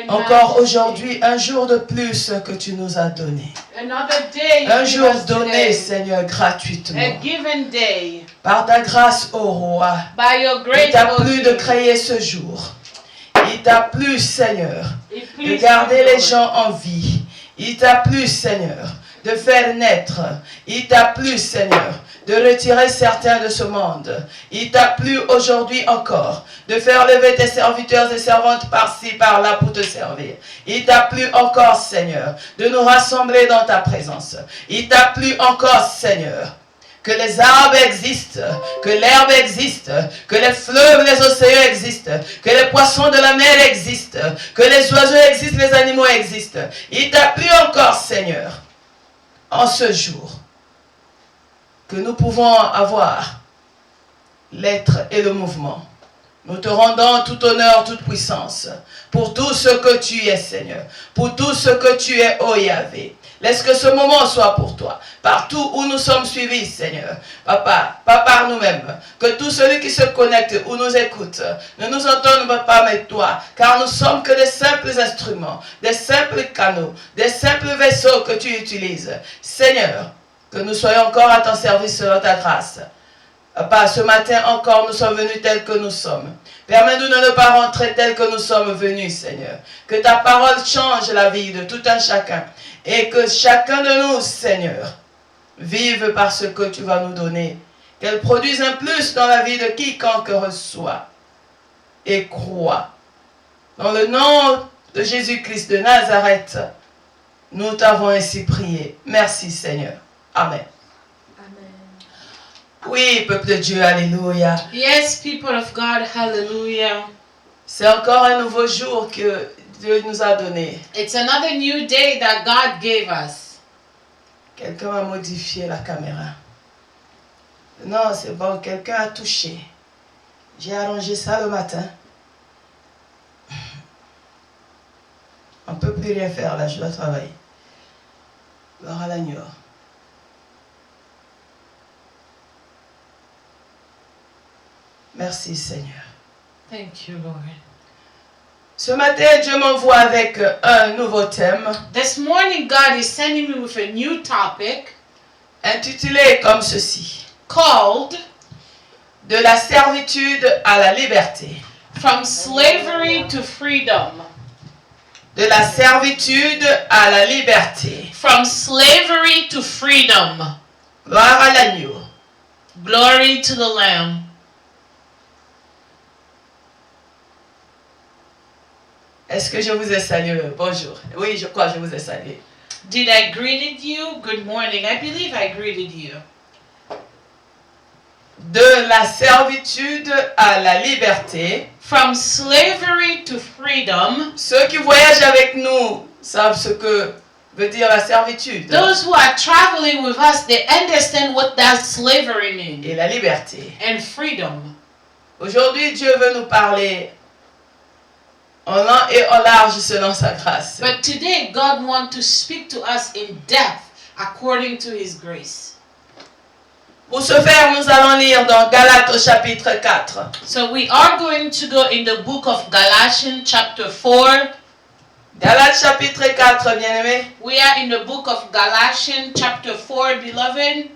Encore aujourd'hui, un jour de plus que tu nous as donné. Un jour donné, Seigneur, gratuitement. Par ta grâce, ô roi, il t'a plu de créer ce jour. Il t'a plu, Seigneur, de garder les gens en vie. Il t'a plu, Seigneur, de faire naître. Il t'a plu, Seigneur, de retirer certains de ce monde. Il t'a plu aujourd'hui encore de faire lever tes serviteurs et servantes par-ci, par-là pour te servir. Il t'a plu encore, Seigneur, de nous rassembler dans ta présence. Il t'a plu encore, Seigneur, que les arbres existent, que l'herbe existe, que les fleuves, les océans existent, que les poissons de la mer existent, que les oiseaux existent, les animaux existent. Il t'a plu encore, Seigneur, en ce jour, que nous pouvons avoir l'être et le mouvement. Nous te rendons tout honneur, toute puissance, pour tout ce que tu es, Seigneur, pour tout ce que tu es, ô Yahvé. Laisse que ce moment soit pour toi, partout où nous sommes suivis, Seigneur. Papa, pas par nous-mêmes, que tout celui qui se connecte ou nous écoute, ne nous entende pas, mais toi, car nous sommes que des simples instruments, des simples canaux, des simples vaisseaux que tu utilises. Seigneur, que nous soyons encore à ton service selon ta grâce. Papa, ce matin encore, nous sommes venus tels que nous sommes. Permets-nous de ne pas rentrer tels que nous sommes venus, Seigneur. Que ta parole change la vie de tout un chacun. Et que chacun de nous, Seigneur, vive par ce que tu vas nous donner. Qu'elle produise un plus dans la vie de quiconque reçoit et croit. Dans le nom de Jésus-Christ de Nazareth, nous t'avons ainsi prié. Merci, Seigneur. Amen. Oui, peuple de Dieu, alléluia. Yes, people of God, hallelujah. C'est encore un nouveau jour que Dieu nous a donné. It's another new day that God gave us. Quelqu'un a modifié la caméra. Non, c'est bon, quelqu'un a touché. J'ai arrangé ça le matin. On ne peut plus rien faire là, je dois travailler. Gloire à l'agneau. Merci Seigneur. Thank you, Lord. Ce matin, Dieu m'envoie avec un nouveau thème. This morning, God is sending me with a new topic. Intitulé comme ceci. Called De la servitude à la liberté. From slavery to freedom. De la servitude à la liberté. From slavery to freedom. Gloire à l'agneau. Glory to the Lamb. Est-ce que je vous ai salué? Bonjour. Oui, je crois que je vous ai salué. Did I greeted you? Good morning. I believe I greeted you. De la servitude à la liberté. From slavery to freedom. Ceux qui voyagent avec nous savent ce que veut dire la servitude. Those who are traveling with us, they understand what that slavery means. Et la liberté. And freedom. Aujourd'hui, Dieu veut nous parler en long et en large selon sa grâce. But today, God wants to speak to us in depth according to His grace. Pour ce faire, nous allons lire dans Galates au chapitre 4. So we are going to go in the book of Galatians chapter 4. Galates chapitre 4, bien-aimés. We are in the book of Galatians chapter 4, beloved.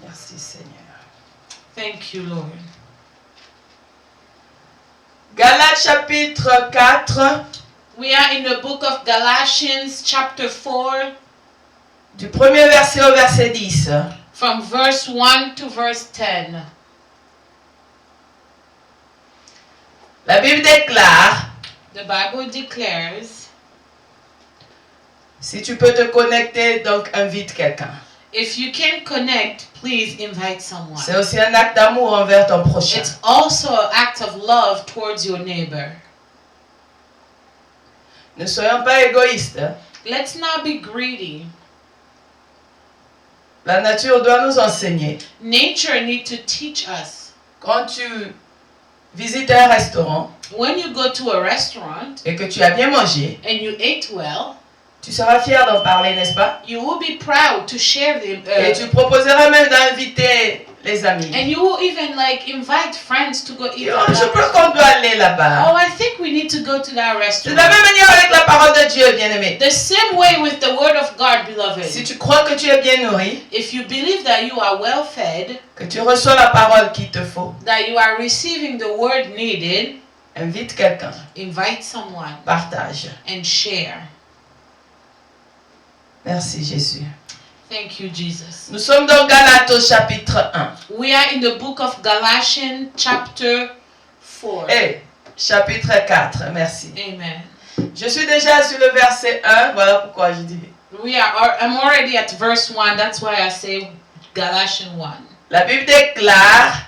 Merci Seigneur. Thank you, Lord. Galates chapitre 4. We are in the book of Galatians chapter 4. Du premier verset au verset 10. From verse 1 to verse 10. La Bible déclare. The Bible declares. Si tu peux te connecter, donc invite quelqu'un. If you can connect, please invite someone. C'est aussi un acte d'amour envers ton prochain. It's also an act of love towards your neighbor. Ne soyons pas égoïstes. Let's not be greedy. La nature doit nous enseigner. Nature needs to teach us. Quand tu visites un restaurant, when you go to a restaurant, et que tu as bien mangé, and you ate well, tu seras fier d'en parler, n'est-ce pas? You will be proud to share them. Et tu proposeras même d'inviter les amis. And you will even like invite friends to go eat. Je crois qu'on doit aller là-bas. Oh, I think we need to go to that De restaurant. la même manière avec la parole de Dieu, bien-aimé. The same way with the word of God, beloved. Si tu crois que tu es bien nourri, if you believe that you are well fed, que tu reçois la parole qu'il te faut, that you are receiving the word needed, invite quelqu'un. Invite someone. Partage. And share. Merci Jésus. Thank you, Jesus. Nous sommes dans Galates au chapitre 1. We are in the book of Galatians, chapter 4. Chapitre 4, merci. Amen. Je suis déjà sur le verset 1, voilà pourquoi je dis. I'm already at verse 1, that's why I say Galatians 1. La Bible déclare,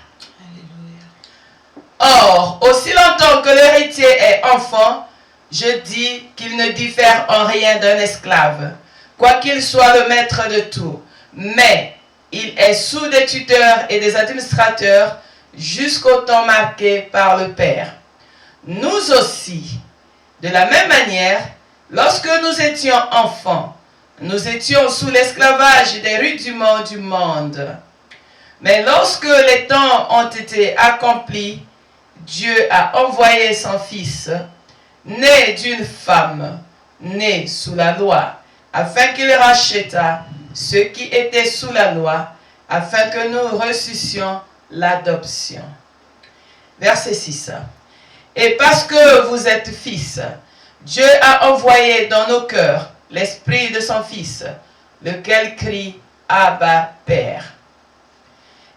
or, aussi longtemps que l'héritier est enfant, je dis qu'il ne diffère en rien d'un esclave, quoiqu'il soit le maître de tout, mais il est sous des tuteurs et des administrateurs jusqu'au temps marqué par le Père. Nous aussi, de la même manière, lorsque nous étions enfants, nous étions sous l'esclavage des rudiments du monde. Mais lorsque les temps ont été accomplis, Dieu a envoyé son Fils, né d'une femme, né sous la loi, afin qu'il rachètât ceux qui étaient sous la loi, afin que nous reçussions l'adoption. Verset 6. Et parce que vous êtes fils, Dieu a envoyé dans nos cœurs l'esprit de son Fils, lequel crie Abba, Père.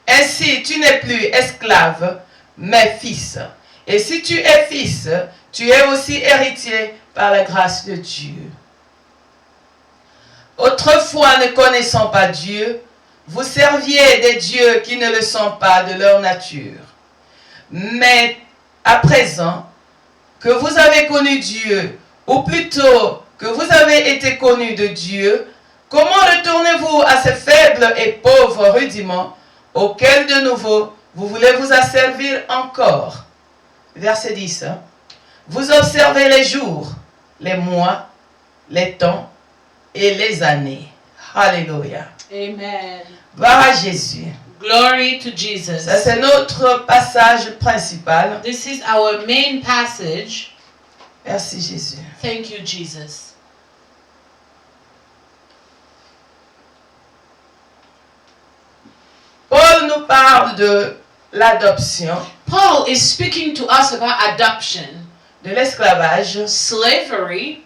Ainsi, tu n'es plus esclave, mais fils. Et si tu es fils, tu es aussi héritier par la grâce de Dieu. Autrefois, ne connaissant pas Dieu, vous serviez des dieux qui ne le sont pas de leur nature. Mais à présent, que vous avez connu Dieu, ou plutôt que vous avez été connus de Dieu, comment retournez-vous à ces faibles et pauvres rudiments auxquels de nouveau vous voulez vous asservir encore? Verset 10. Vous observez les jours, les mois, les temps et les années. Alléluia. Amen. Gloire à Jésus. Glory to Jesus. Ça, c'est notre passage principal. This is our main passage. Merci Jésus. Thank you, Jesus. Paul nous parle de l'adoption. Paul is speaking to us about adoption. De l'esclavage. Slavery.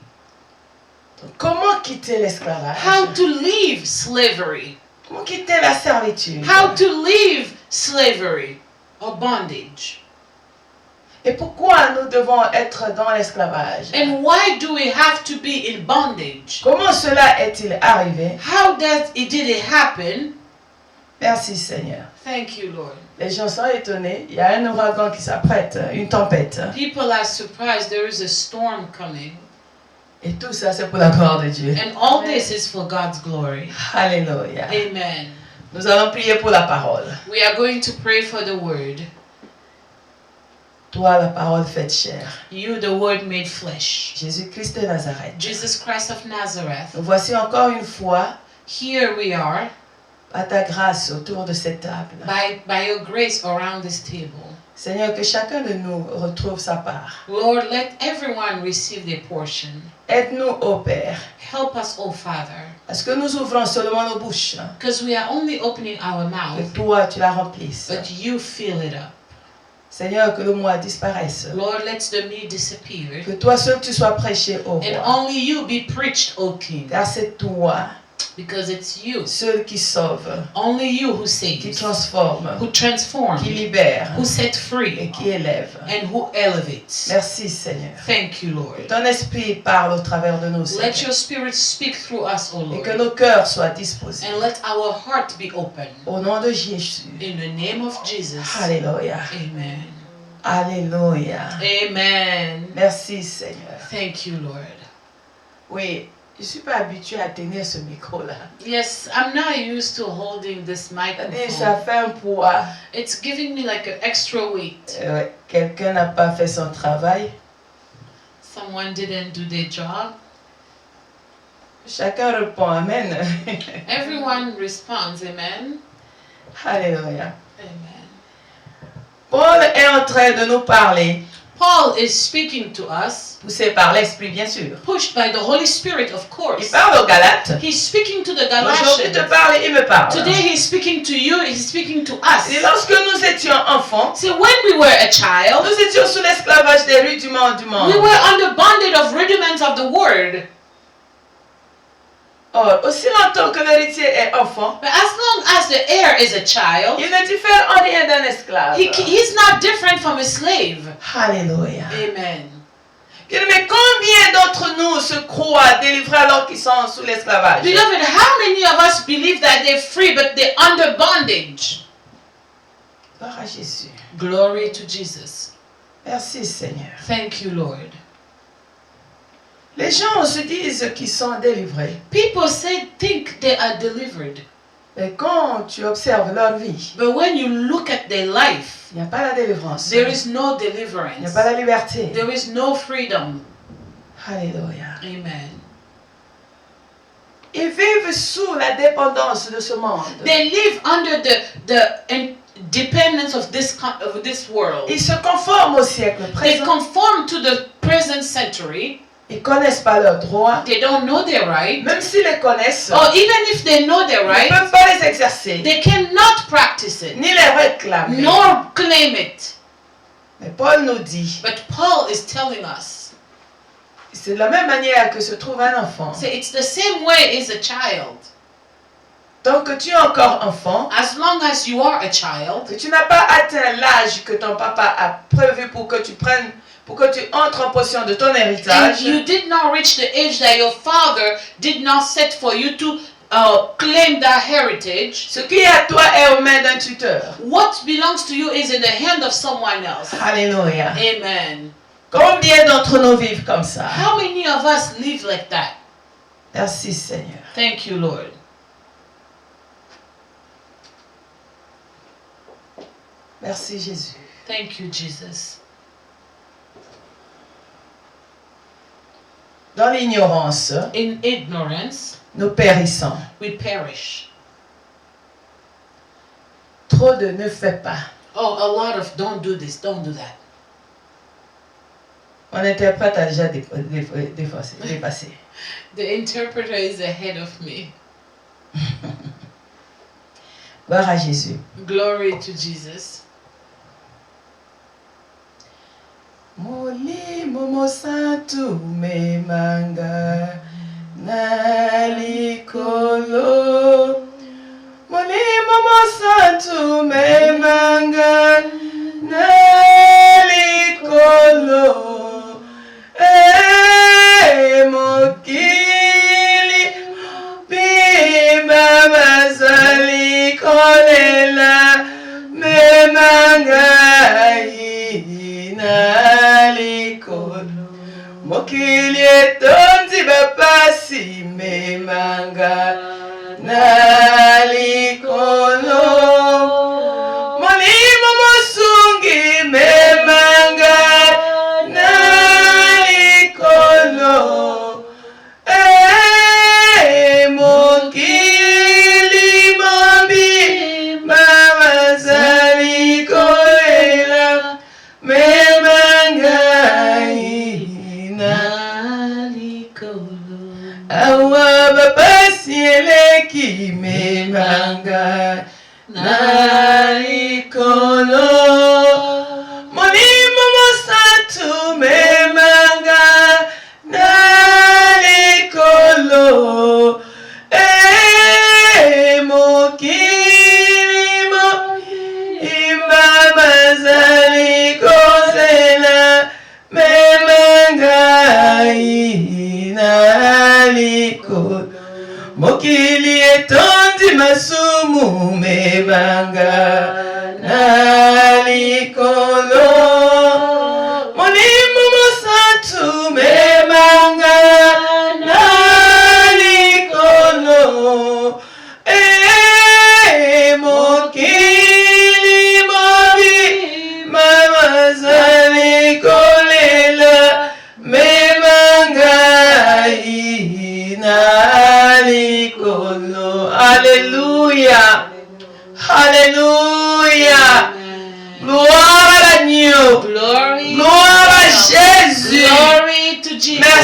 Comment quitter l'esclavage? How to leave slavery. Comment quitter la servitude? How to leave slavery or bondage. Et pourquoi nous devons être dans l'esclavage? And why do we have to be in bondage? Comment cela est-il arrivé? How did it happen? Merci Seigneur. Thank you, Lord. Les gens sont étonnés. Il y a un ouragan qui s'apprête, une tempête. People are surprised there is a storm coming. Et tout ça, c'est pour la gloire de Dieu. And all this is for God's glory. Alléluia. Amen. Nous allons prier pour la parole. We are going to pray for the word. Toi, la parole faite chair. You, the word made flesh. Jésus-Christ de Nazareth. Jesus Christ of Nazareth. Nous voici encore une fois. Here we are. Par ta grâce autour de cette table. By your grace around this table. Seigneur, que chacun de nous retrouve sa part. Lord, let everyone receive their portion. Aide-nous, ô Père. Help us, O Father. Parce que nous ouvrons seulement nos bouches. Because we are only opening our mouth. Que toi, tu la remplisses. But you fill it up. Seigneur, que le moi disparaisse. Lord, let the me disappear. Que toi seul tu sois prêché, ô roi. And only you be preached, O King. Car c'est toi. Because it's you. Seul qui sauve. Only you who saves. Qui transforme. Who transforms. Qui libère. Who set free. Et qui élève. And who elevates. Merci Seigneur. Thank you, Lord. Que ton esprit parle au travers de nous, Seigneur. Let your spirit speak through us, O Lord. Et que nos cœurs soient disposés. And let our heart be open. Au nom de Jésus. In the name of Jesus. Alléluia. Amen. Alléluia. Amen. Merci Seigneur. Thank you, Lord. Oui. Je ne suis pas habituée à tenir ce micro-là. Yes, I'm not used to holding this microphone. Ça fait un poids. It's giving me like an extra weight. Quelqu'un n'a pas fait son travail. Someone didn't do their job. Chacun répond Amen. Everyone responds Amen. Alléluia. Amen. Paul est en train de nous parler. Paul is speaking to us. Poussé par l'Esprit, bien sûr. Pushed by the Holy Spirit, of course. Il parle aux Galates. He's speaking to the Galatians. Aujourd'hui, il te parle et il me parle. Today he's speaking to you, he's speaking to us. Et lorsque nous étions enfants, so when we were a child, nous étions sous l'esclavage des rudiments du monde. We were under bondage of rudiments of the word. Or, aussi longtemps que l'héritier est enfant, but as long as the heir is a child, il ne diffère en rien d'un esclave. He's not different from a slave. Hallelujah. Amen. Mais combien d'entre nous se croient délivrés alors qu'ils sont sous l'esclavage? Beloved, how many of us believe that they're free but they're under bondage? Gloire à Jésus. Glory to Jesus. Merci Seigneur. Thank you, Lord. Les gens se disent qu'ils sont délivrés. People think they are delivered. Mais quand tu observes leur vie, but when you look at their life, il n'y a pas la délivrance. There is no deliverance. Il n'y a pas la liberté. There is no freedom. Alléluia. Amen. Ils vivent sous la dépendance de ce monde. They live under the dependence of this world. Ils se conforment au siècle présent. They conform to the present century. Ils connaissent pas leurs droits. They don't know their rights. Même s'ils les connaissent, or even if they know their rights, ils ne peuvent pas les exercer. They cannot practice it. Ni les réclamer. Nor claim it. Mais Paul nous dit. But Paul is telling us. C'est de la même manière que se trouve un enfant. So it's the same way as a child. Tant que tu es encore enfant, as long as you are a child, que tu n'as pas atteint l'âge que ton papa a prévu pour que tu prennes, pour que tu entres en possession de ton héritage, and you did not reach the age that your father did not set for you to claim that heritage. Ce qui est à toi est aux mains d'un tuteur. What belongs to you is in the hand of someone else. Alléluia. Amen. Combien d'entre nous vivent comme ça? How many of us live like that? Merci Seigneur. Thank you, Lord. Merci Jésus. Thank you, Jesus. Dans l'ignorance, in ignorance, nous périssons. We perish. Trop de ne fais pas. Oh, a lot of don't do this, don't do that. Mon interprète a déjà dépassé. The interpreter is ahead of me. Gloire à Jésus. Glory to Jesus. Moli momo santu me manga nalikolo. Moli momo santu me manga nalikolo. Mokili bimba mazali kolela me mangai nalikolo. Mokili etonzi bapasi me manga nalikolo. Molimo mosungi me manga nalikolo. Mokili mombi mama zali kolela me manga ina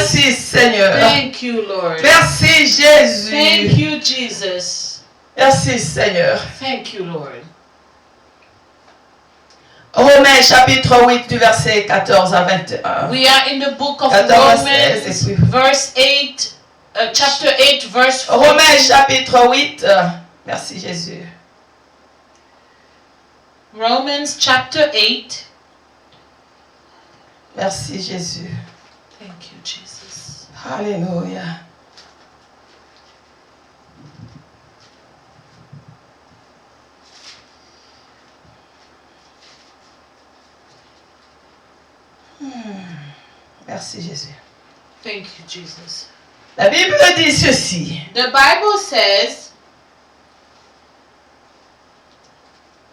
Merci Seigneur. Thank you, Lord. Merci Jésus. Thank you, Jesus. Merci Seigneur. Thank you, Lord. Romains chapitre 8 du verset 14 à 21. We are in the book of Romans, verse 8, chapter 8, verse 14. Romains chapitre 8. Merci Jésus. Romans chapter 8. Merci Jésus. Thank you, Jesus. Alléluia. Merci Jésus. Thank you, Jesus. La Bible dit ceci. The Bible says,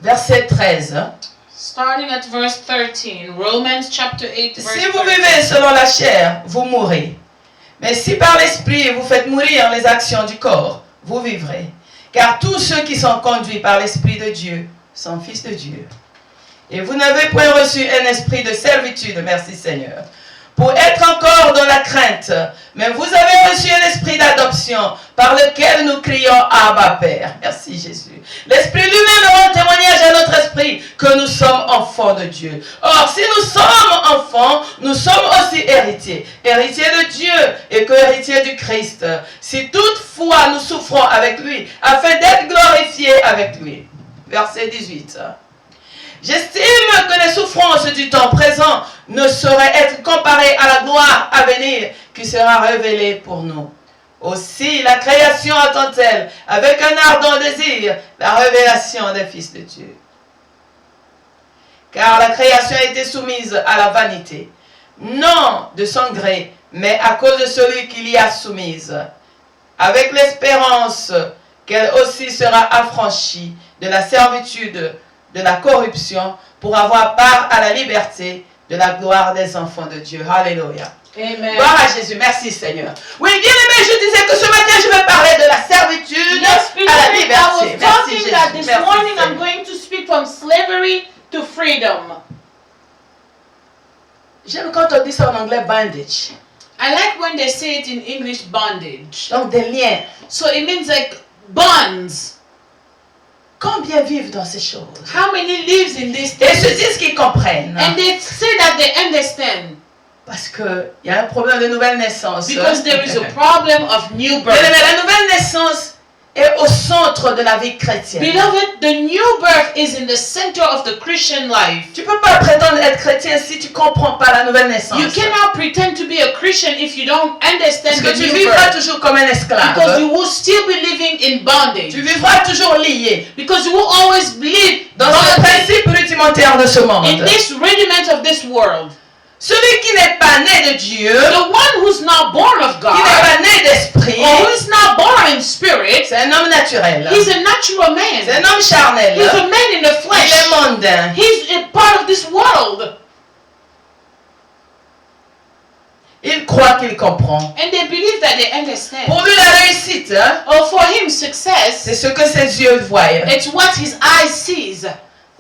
verset 13. Starting at verse 13, Romans chapter 8, verse 13. Si vous vivez selon la chair, vous mourrez. Mais si par l'esprit vous faites mourir les actions du corps, vous vivrez. Car tous ceux qui sont conduits par l'esprit de Dieu sont fils de Dieu. Et vous n'avez point reçu un esprit de servitude, merci Seigneur, pour être encore dans la crainte, mais vous avez reçu un esprit d'adoption par lequel nous crions Abba Père. Merci Jésus. L'Esprit lui-même rend témoignage à notre esprit que nous sommes enfants de Dieu. Or, si nous sommes enfants, nous sommes aussi héritiers. Héritiers de Dieu et co-héritiers du Christ. Si toutefois nous souffrons avec lui, afin d'être glorifiés avec lui. Verset 18. J'estime que les souffrances du temps présent ne sauraient être comparées à la gloire à venir qui sera révélée pour nous. Aussi, la création attend-elle avec un ardent désir la révélation des fils de Dieu. Car la création a été soumise à la vanité, non de son gré, mais à cause de celui qui l'y a soumise, avec l'espérance qu'elle aussi sera affranchie de la servitude de la corruption pour avoir part à la liberté de la gloire des enfants de Dieu. Alléluia. Amen. Gloire à Jésus. Merci Seigneur. Oui, bien aimé, je disais que ce matin je vais parler de la servitude à la liberté. Merci Jésus. That this morning I'm going to speak from slavery to freedom. J'aime quand on dit ça en anglais, bondage. I like when they say it in English, bondage. Donc des liens. So it means like bonds. Combien vivent dans ces choses? How many lives in this thing? Et se disent qu'ils comprennent. And they say that they understand. Parce qu'il y a un problème de nouvelle naissance. Because there is a problem of new birth. Mais la nouvelle naissance est au centre de la vie chrétienne. Beloved, the new birth is in the center of the Christian life. Tu peux pas prétendre être chrétien si tu comprends pas la nouvelle naissance. You cannot pretend to be a Christian if you don't understand the new birth. Parce que tu vivras toujours comme un esclave. Because you will still be living in bondage. Tu vivras toujours lié. Because you will always live dans le principe rudimentaire de ce monde. In this rudiment of this world. Celui qui n'est pas né de Dieu, the one who's not born of God, qui n'est pas né d'esprit, or who is not born in spirit, c'est un homme naturel. He's a natural man. C'est un homme charnel. He's a man in the flesh. Il est mondain. He's a part of this world. Il croit qu'il comprend. And they believe that they understand. Pour lui, la réussite, or for him, success, c'est ce que ses yeux voient. It's what his eyes sees.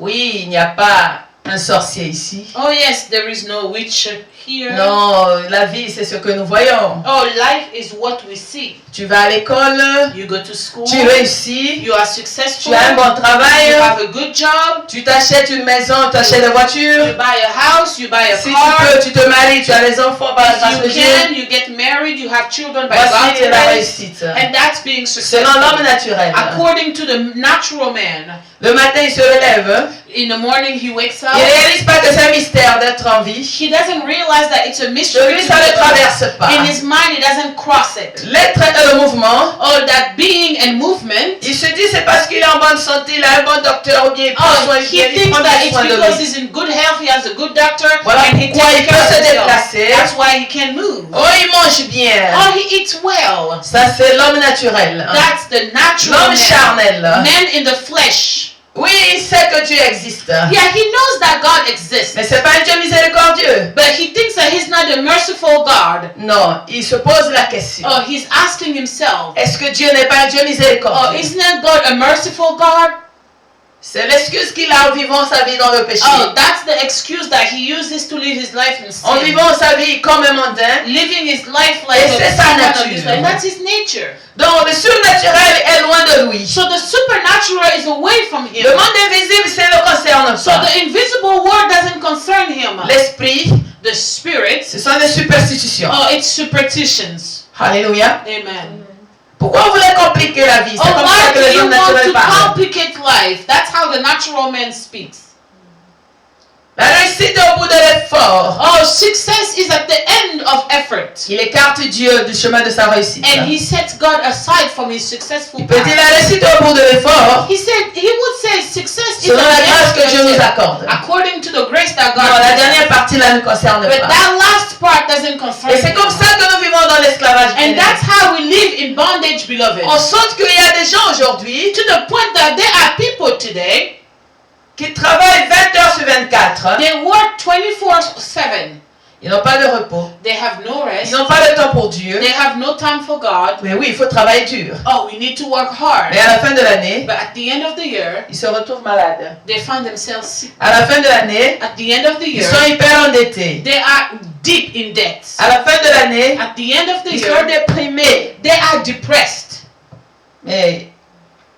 Oui, il n'y a pas un sorcier ici. Oh yes, there is no witch here. Non, la vie c'est ce que nous voyons. Oh, life is what we see. Tu vas à l'école. You go to school. Tu réussis. You are successful. Tu as un bon travail. You have a good job. Tu t'achètes une maison, tu achètes une voiture. You buy a house, you buy a si car. Si tu peux, tu te maries, tu as les enfants par la grâce de Dieu. You get married, you have children by God's grace. La réussite. And that's being successful. Selon l'homme naturel. According to the natural man. Le matin, il se relève. In the morning he wakes up. Il ne réalise pas que c'est un mystère d'être en vie. He doesn't realize that it's a mystery. Lui, ça ne traverse pas. In his mind, he doesn't cross it. L'être et le mouvement. Or that being and movement. Il se dit c'est parce qu'il est en bonne santé, il a un bon docteur ou bien il prend soin de lui. He thinks that it's because he's in good health, he has a good doctor, voilà and he pourquoi il peut se déplacer. That's why he can move. Oh, il mange bien. Oh, he eats well. Ça c'est l'homme naturel. That's the natural l'homme charnel. Man in the flesh. Oui, il sait que Dieu existe. Yeah, he knows that God exists. Mais c'est pas un Dieu miséricordieux. But he thinks that he's not a merciful God. Non, il se pose la question. Oh, he's asking himself. Est-ce que Dieu n'est pas un Dieu miséricordieux? Oh, isn't God a merciful God? C'est l'excuse qu'il a en vivant sa vie dans le péché. Oh, that's the excuse that he uses to live his life in sin. En vivant sa vie comme un mondain. Living his life like et c'est sa nature. That's his nature. Donc le surnaturel est loin de lui. So the supernatural is away from him. Le monde invisible, ça ne le concerne pas. So the invisible world doesn't concern him. L'esprit, the spirit, ce sont des superstitions. Oh, it's superstitions. Alléluia. Amen. Pourquoi vous voulez compliquer la vie? C'est comme ça que les hommes naturels parlent. Complicate life. That's how the natural man speaks. La réussite est au bout de l'effort. Oh, success is at the end of effort. Il écarte Dieu du chemin de sa réussite. And he sets God aside from his successful path. Il peut dire la réussite est au bout de l'effort. He would say success is selon la grâce que Dieu nous accorde. According to the grace that God. Non, la dernière partie là ne concerne but pas. That last part doesn't concern. Et c'est comme ça que nous vivons dans l'esclavage. And that's how we live in bondage, beloved. En sorte qu'il y a des gens aujourd'hui, to the point that there are people today, qui travaillent 20 heures sur 24. They work 24/7. Ils n'ont pas de repos. They have no rest. Ils n'ont pas de temps pour Dieu. They have no time for God. Mais oui, il faut travailler dur. Oh, we need to work hard. Mais à la fin de l'année, but at the end of the year, ils se retrouvent malades. They find themselves sick. À la fin de l'année, at the end of the year, ils sont hyper endettés. They are deep in debt. À la fin de l'année, at the end of the ils year, sont déprimés. They are depressed. Mais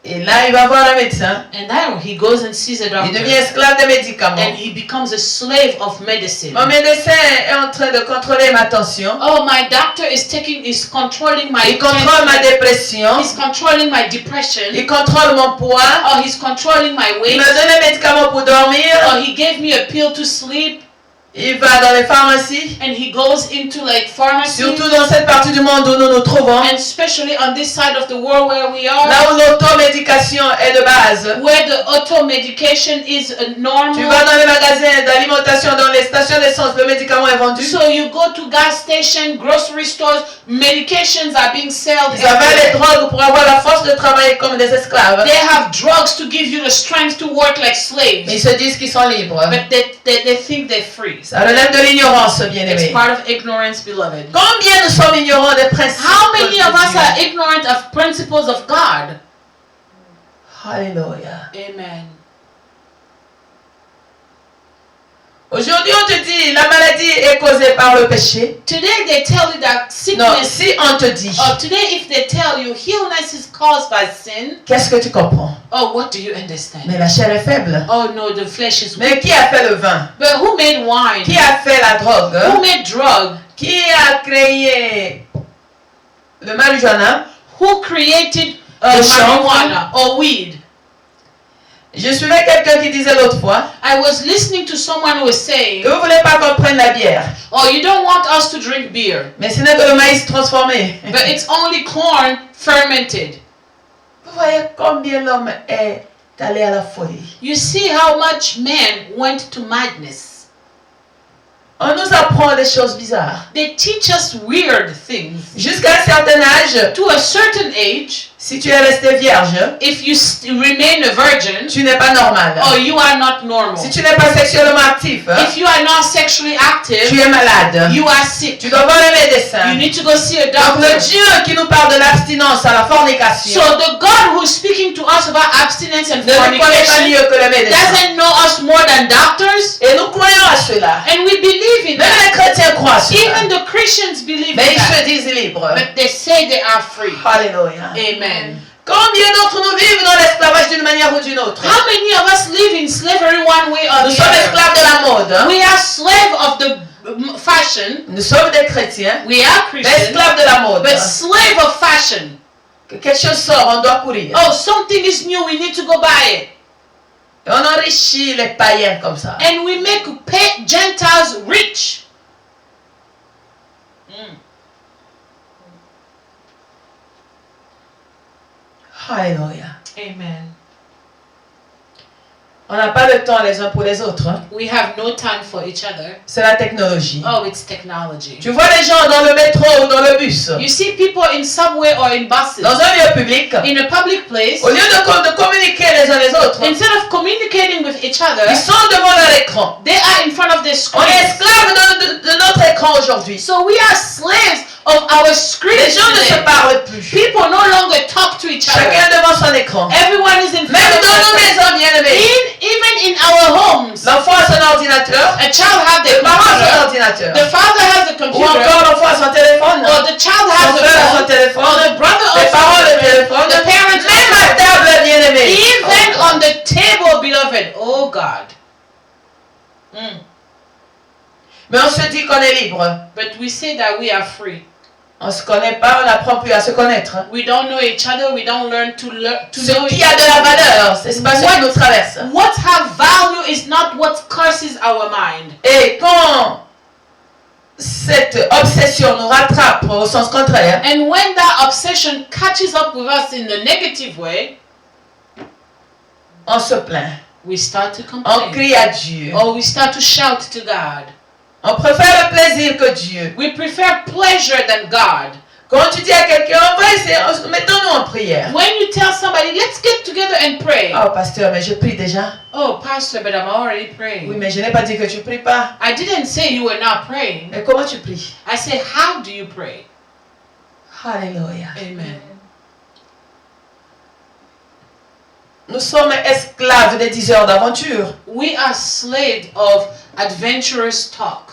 et là, il va voir un médecin. And now he goes and sees a doctor. Il devient esclave des médicaments. And he becomes a slave of medicine. Mon médecin est en train de contrôler ma tension. Oh, my doctor is controlling my. Il contrôle ma dépression. He's controlling my depression. Il contrôle mon poids. Oh, he's controlling my weight. Il me donne un médicament pour dormir. Oh, he gave me a pill to sleep. Il va dans les pharmacies. And he goes into like pharmacies. Surtout dans cette partie du monde où nous nous trouvons. And especially on this side of the world where we are. Là où l'automédication est de base. Where the auto-medication is normal. Tu vas dans les magasins d'alimentation, dans les stations d'essence, le médicament est vendu. So you go to gas station, grocery stores, medications are being sold. Ils avaient les drogues pour avoir la force de travailler comme des esclaves. They have drugs to give you the strength to work like slaves. Mais ils se disent qu'ils sont libres. But they think they're free. Ça relève de l'ignorance, bien-aimés. It's part of ignorance, beloved. Combien nous sommes ignorants des principes? How many of us are ignorant of principles of God? Hallelujah. Amen. Aujourd'hui, on te dit la maladie est causée par le péché. Today they tell you that sickness. Non, si on te dit. Oh, today if they tell you illness is caused by sin. Qu'est-ce que tu comprends? Oh, what do you understand? Mais la chair est faible. Oh no, the flesh is weak. Mais qui a fait le vin? But who made wine? Qui a fait la drogue? Who made drug? Qui a créé le marijuana? Who created marijuana or weed? Je suivais quelqu'un qui disait l'autre fois. I was listening to someone who was saying. Que vous voulez pas qu'on prenne la bière. Oh, you don't want us to drink beer. Mais ce n'est que le maïs transformé. But it's only corn fermented. Vous voyez combien l'homme est allé à la folie. You see how much man went to madness. On nous apprend des choses bizarres. They teach us weird things. Jusqu'à un certain âge. To a certain age. Si tu es resté vierge, if you remain a virgin, tu n'es pas normal. Oh, you are not normal. Si tu n'es pas sexuellement actif, if you are not sexually active, tu es malade. You are sick. Tu dois voir le médecin. You need to go see a doctor. Donc le Dieu qui nous parle de l'abstinence à la fornication. So the God who is speaking to us about abstinence and fornication ne connaît pas mieux que le médecin. Doesn't know us more than doctors. Et nous croyons à cela. And we believe in Même that. les chrétiens croient à cela. Even the Christians believe Mais in ils that. se disent libres. But they say they are free. Alléluia. Amen. Combien d'entre nous vivent dans l'esclavage d'une manière ou d'une autre? How many of us live in slavery one way or the other? Nous sommes esclaves de la mode. We are slave of the fashion. Nous sommes des chrétiens. We are Christians. Mais esclaves de la mode. But slave of fashion. Que quelque chose sort, on doit courir. Oh, something is new, we need to go buy it. Et on enrichit les païens comme ça. And we make Gentiles rich. Alléluia. Amen. On n'a pas le temps les uns pour les autres. Hein? We have no time for each other. C'est la technologie. Oh, it's technology. Tu vois les gens dans le métro ou dans le bus. You see people in subway or in buses. Dans un lieu public. In a public place. Au lieu de communiquer les uns les autres. Instead of communicating with each other. Ils sont devant leur écran. They are in front of their screen. On est esclaves de notre écran aujourd'hui. So we are slaves of our screens. Les gens ne se parlent plus. People no longer talk to each other. Chacun devant son écran. Everyone is in front Même of dans nos maisons, bien-aimés. Even in our homes. L'enfant a son ordinateur. A child has the computer. The father has the computer. Ou encore l'enfant a son téléphone. Or the child has son téléphone. Or the brother les parents le téléphone. The parents. Même à table, bien-aimés. Even on the table, beloved. Oh God. Mais on se dit qu'on est libre. But we say that we are free. On se connaît pas, on n'apprend plus à se connaître. We don't know each other. We don't learn to know each other. Ce qui a de la valeur, c'est pas ce qui nous traverse. What have value is not what curses our mind. Et quand cette obsession nous rattrape au sens contraire, and when that obsession catches up with us in the negative way, on se plaint. We start to complain. On crie à Dieu. Or we start to shout to God. On préfère le plaisir que Dieu. We prefer pleasure than God. Quand tu dis à quelqu'un, mettons-nous en prière. When you tell somebody, let's get together and pray. Oh, pasteur, mais je prie déjà. Oh, pastor, but I'm already praying. Oui, mais je n'ai pas dit que tu pries pas. I didn't say you were not praying. Mais comment tu pries? I said, how do you pray? Hallelujah. Amen. Nous sommes esclaves des 10 heures d'aventure. We are slaves of adventurous talk.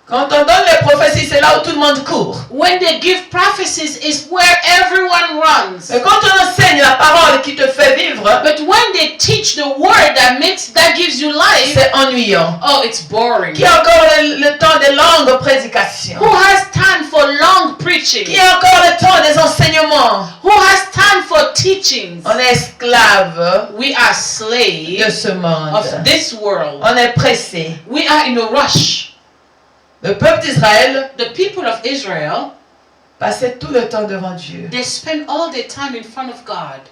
Quand on donne les prophéties, c'est là où tout le monde court. When they give prophecies, is where everyone runs. Et quand on enseigne la parole qui te fait vivre, but when they teach the word that gives you life, c'est ennuyant. Oh, it's boring. Qui a encore le temps des longues prédications? Who has time for long preaching? Qui a encore le temps des enseignements? Who has time for teachings? On est esclaves. We are slaves de ce monde. Of this world. On est pressés. We are in a rush. Le peuple d'Israël, the people of Israel, passait tout le temps devant Dieu. They spent all their time in front of God.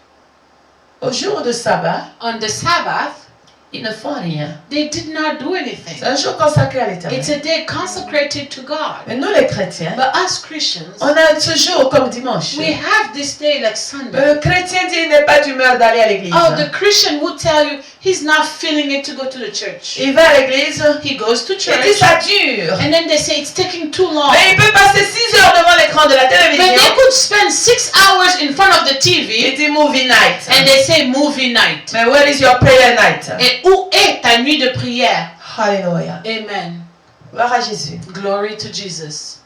Au jour de sabbat, on the Sabbath, ils ne font rien. They did not do anything. C'est un jour consacré à l'Éternel. It's a day consecrated to God. Mais nous les chrétiens, but us Christians, on a ce jour comme dimanche. We have this day like Sunday. Le chrétien dit il n'est pas d'humeur d'aller à l'église. Oh, the Christian would tell you he's not feeling it to go to the church. Il va à l'église. He goes to church. Il dit ça dure. And then they say it's taking too long. Mais il peut passer 6 heures devant l'écran de la télévision. But they could spend 6 hours in front of the TV. Il dit movie night. And they say movie night. Mais where is your prayer night? Et où est ta nuit de prière? Hallelujah. Amen. Gloire à Jésus. Glory to Jesus.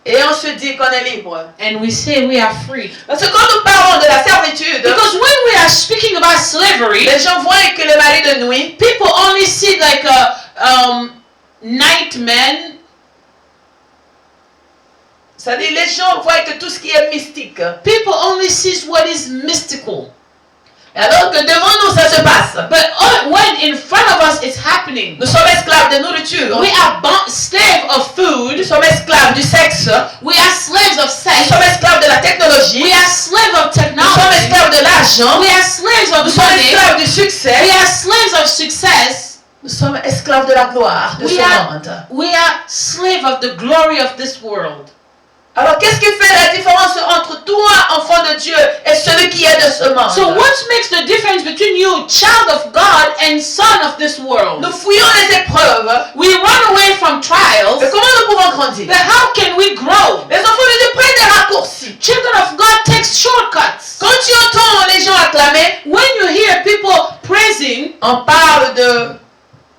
Et on se dit qu'on est libre. And we say we are free. Parce que quand nous parlons de la servitude, because when we are speaking about slavery, les gens voient que le mari de nuit, people only see like a night man. C'est-à-dire les gens voient que tout ce qui est mystique. People only see what is mystical. Alors que devant nous ça se passe. But when in front of us it's happening. Nous sommes esclaves de nourriture. We are slaves of food. Nous sommes esclaves du sexe. We are slaves of sex. Nous sommes esclaves de la technologie. We are slaves of technology. Nous sommes esclaves de l'argent. We are slaves of Nous sommes esclaves du succès. We are slaves of success. Nous sommes esclaves de la gloire de ce monde. We are slaves of the glory of this world. Alors, qu'est-ce qui fait la différence entre toi, enfant de Dieu, et celui qui est de ce monde? So what makes the difference between you, child of God, and son of this world? Nous fuyons les épreuves. We run away from trials. Mais comment nous pouvons grandir? But how can we grow? Les enfants de Dieu prennent des raccourcis. Children of God take shortcuts. Quand tu entends les gens acclamer, when you hear people praising, on parle de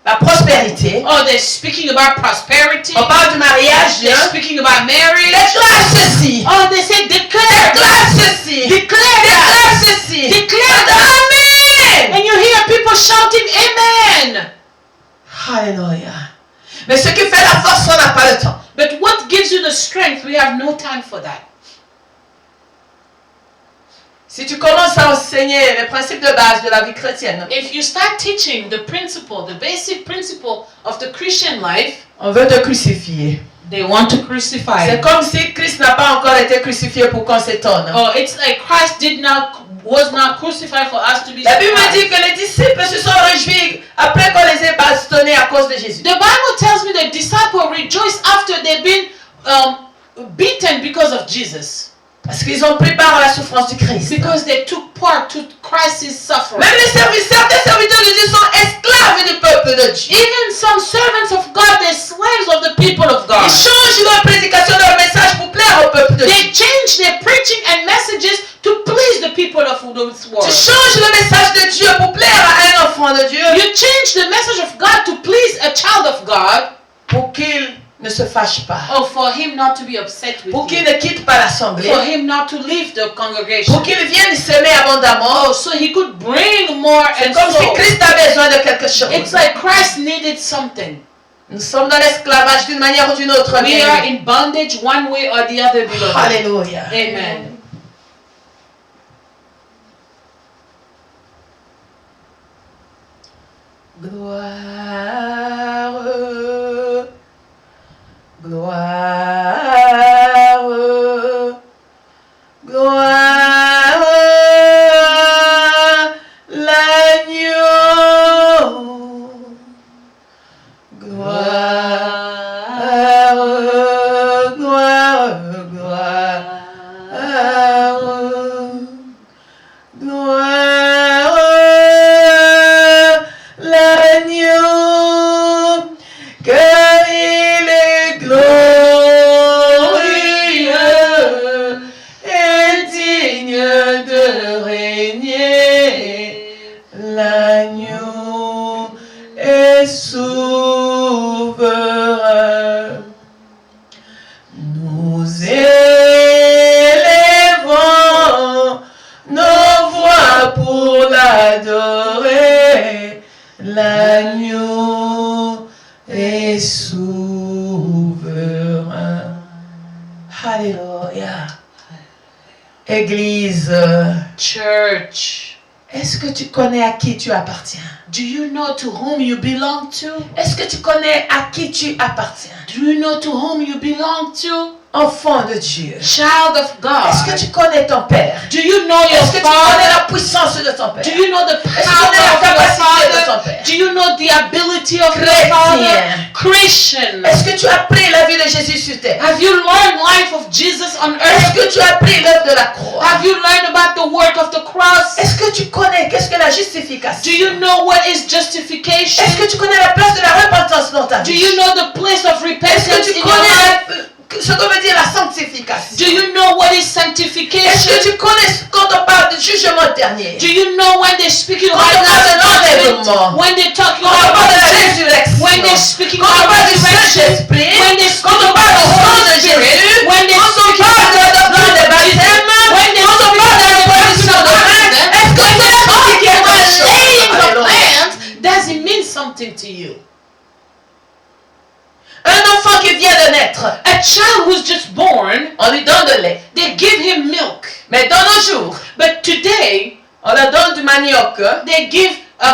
la prospérité. Oh, they're speaking about prosperity. On parle du mariage. They're speaking about marriage. Déclare ceci. Oh, they say declare. Déclare ceci. Declare ceci. Declare that. Amen. And you hear people shouting amen. Hallelujah. Mais ce qui fait la force, on n'a pas le temps. But what gives you the strength? We have no time for that. Si tu commences à enseigner les principes de base de la vie chrétienne, if you start teaching the basic principle of the Christian life, on veut te crucifier. They want to crucify. C'est comme si Christ n'a pas encore été crucifié pour qu'on s'étonne. Oh, it's like Christ was not crucified for us to be surprised. La Bible dit que les disciples se sont réjouis après qu'on les ait bastonnés à cause de Jésus. The Bible tells me the disciples rejoiced after they've been beaten because of Jesus. Parce qu'ils ont pris part à la souffrance du Christ. Because they took part to Christ's suffering. Même certains serviteurs de Dieu sont esclaves du peuple de Dieu. Even some servants of God, they're slaves of the people of God. Ils changent leur prédication, leur message pour plaire au peuple de Dieu. They change their preaching and messages to please the people of this world. Tu changes le message de Dieu pour plaire à un enfant de Dieu. You change the message of God to please a child of God. Pour qu'il ne se fâche pas. Oh, for him not to be upset with pour qu'il you. ne quitte pas l'assemblée. For him not to leave the congregation. Pour qu'il vienne s'aimer abondamment. Oh, so he could bring more and comme si Christ a besoin de quelque chose. It's like Christ needed something. Nous sommes dans l'esclavage d'une manière ou d'une autre. We are in bondage one way or the other, beloved. Hallelujah. Amen. Gloire, gloire, gloire, l'agneau, gloire, gloire, gloire, gloire, l'agneau, car il est glorieux et digne de régner. L'agneau est souverain. Nous élevons nos voix pour l'adorer. L'agneau est souverain. Alléluia. Église. Church. Est-ce que tu connais à qui tu appartiens? Do you know to whom you belong to? Est-ce que tu connais à qui tu appartiens? Do you know to whom you belong to? Enfant de Dieu. Child of God. Est-ce que tu connais ton Père? Do you know your Est-ce que tu connais la puissance de ton Père? Do you know the Est-ce que tu power connais la of your capacité de ton Father? Père? Do you know the ability of your Chrétien. Father? Christian. Est-ce que tu as pris la vie de Jésus sur terre? Have you learned life of Jesus on Est-ce earth? que tu as pris l'œuvre de la croix? Have you learned about the work of the cross? Est-ce que tu connais qu'est-ce que la justification? Do you know what is justification? Est-ce que tu connais la place de la repentance dans ta Do vie? you know the place of Est-ce repentance que tu in your life? connais ce que veut dire la sanctification? Do you know what is Est-ce sanctification? que tu connais quand on parle de jugement dernier? Do you know when they're speaking Quand on about parle de l'enlèvement? judgment? When they're talking Quand on parle de la about résurrection? when they're speaking Quand on about parle du resurrection? Saint-Esprit? When they're Quand speaking on parle about du the sang Holy de Spirit? Jésus? When they're Quand on speaking parle about de la doctrine de baptême? when they're Quand on parle de la production de vin? Est-ce que c'est ça qui est laying the Alléluia. plans, does it mean something to you? Un enfant qui vient de naître, A child who's just born, on lui donne de lait. they give him milk. Mais dans nos jours, But today, on leur donne du manioc they give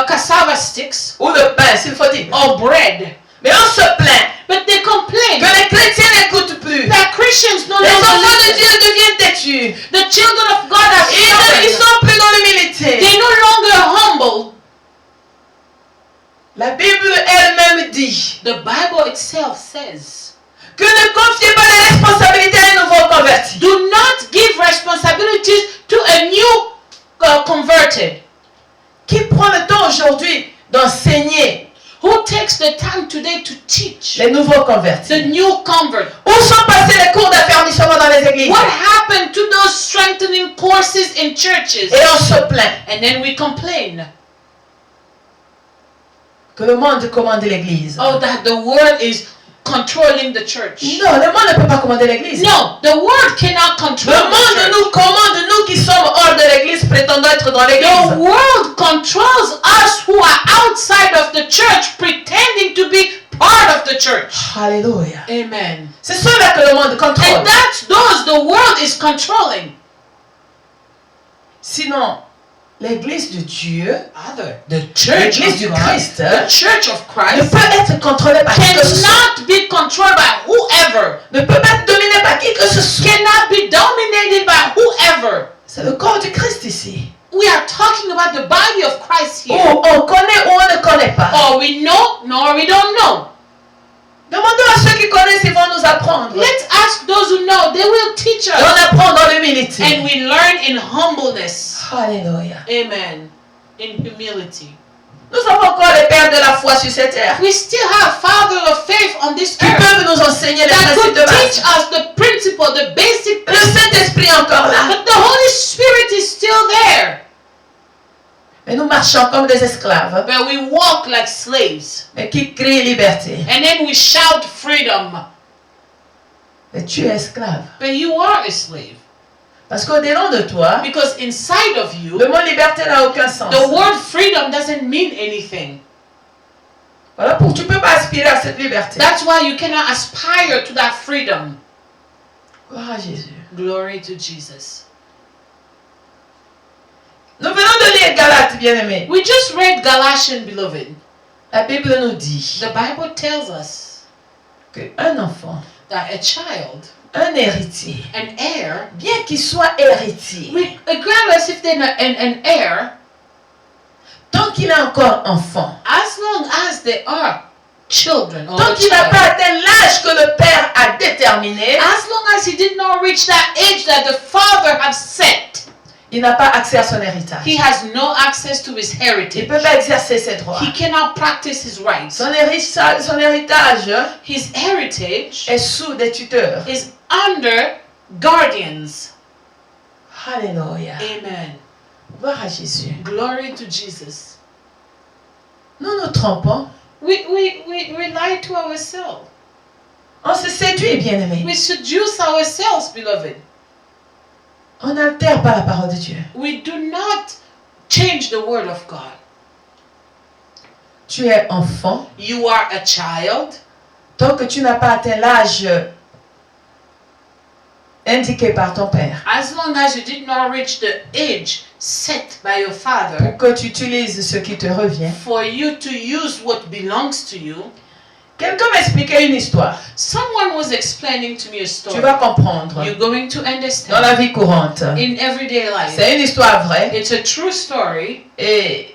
cassava sticks ou le pain, s'il faut dire. or bread. Mais on se plaint But they complain que les chrétiens n'écoutent plus. that Christians no Les longer enfants de listen. Dieu deviennent têtus. The children of God are Ils stubborn. sont plus dans l'humilité. They're no longer humble. La Bible elle-même dit The Bible itself says, que ne confiez pas les responsabilités à un nouveau converti. do not give responsibilities to a new converted. Qui prend le temps aujourd'hui d'enseigner Who takes the time today to teach les nouveaux convertis? the new convert? Où sont passés les cours d'affermissement dans les églises? What happened to those strengthening courses in churches? Et on se plaint And then we complain, que le monde commande l'église. oh, that the world is controlling the church. Non, le monde ne peut pas commander l'église. No, the world cannot control Le the monde church. nous commande, nous qui sommes hors de l'église, prétendant être dans The l'église. world controls us who are outside of the church, pretending to be part of the church. Alléluia. Amen. C'est cela que le monde contrôle. And that's those the world is controlling. Sinon, l'église de Dieu, The church l'église of du God, Christ, the church of ne Christ peut être contrôlée par qui que ce soit. cannot be controlled by whoever. Ne peut pas être dominée par qui que ce soit. Cannot be dominated by whoever. C'est le corps du Christ ici. We are talking about the body of Christ Où here. on connaît ou on ne connaît pas. Or we know, nor we don't know. Demandons à ceux qui connaissent, ils vont nous apprendre. Let's ask those who know. They will teach us. Et on apprend dans l'humilité. And we learn in humbleness. Alléluia. Amen. In humility. Nous avons encore les pères de la foi sur cette terre. We still have fathers of faith on this qui earth. peuvent nous enseigner les principes de teach base. us the principle, the basic. Le Saint-Esprit est encore là. But the Holy Spirit is still there. Mais nous marchons comme des esclaves. But we walk like slaves. Mais qui crient liberté. And then we shout freedom. Mais tu es esclave. But you are a slave. Parce qu'au-delà de toi, because inside of you, le mot liberté n'a aucun sens. The word freedom doesn't mean anything. Voilà pourquoi tu ne peux pas aspirer à cette liberté. That's why you cannot aspire to that freedom. Gloire à Jésus. Glory to Jesus. Nous venons de lire Galates, bien-aimés. We just read Galatians, beloved. La Bible nous dit The Bible tells us qu'un enfant, that a child, un héritier, an heir, bien qu'il soit héritier, regardless if they're an heir, tant qu'il est encore enfant, as long as they are children, or tant qu'il n'a pas atteint l'âge que le père a déterminé, as long as he did not reach that age that the father has set, il n'a pas accès à son héritage. He has no access to his heritage. Il ne peut pas exercer ses droits. He cannot practice his rights. Son héritage his heritage est sous des tuteurs. Is under guardians. Alléluia. Amen. Gloire à Jésus. Glory to Jesus. Nous nous trompons. We lie to ourselves. On se séduit, bien-aimé. We seduce ourselves, beloved. On n'altère pas la parole de Dieu. We do not change the word of God. Tu es enfant. You are a child. Tant que tu n'as pas atteint l'âge indiqué par ton père. As long as you did not reach the age set by your father. Pour que tu utilises ce qui te revient. For you to use what belongs to you. Quelqu'un m'expliquait une histoire. Someone was explaining to me a story. Tu vas comprendre. You're going to understand. Dans la vie courante. In everyday life. C'est une histoire vraie. It's a true story. Et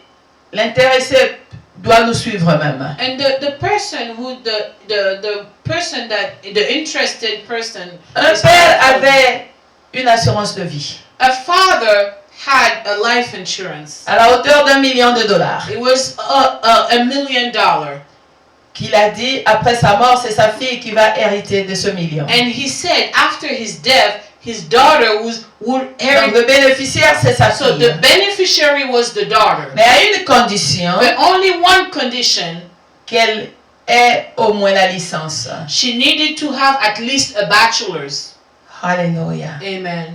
l'intéressé doit nous suivre même. And the person who the person that the interested person. Un père avait une assurance de vie. A father had a life insurance. À la hauteur d'$1 million. It was $1 million. Qu'il a dit après sa mort, c'est sa fille qui va hériter de ce million. And he said after his death, his daughter would inherit. Donc le bénéficiaire c'est sa fille. So the beneficiary was the daughter. Mais à une condition. But only one condition. Qu'elle ait au moins la licence. She needed to have at least a bachelor's. Alléluia. Amen.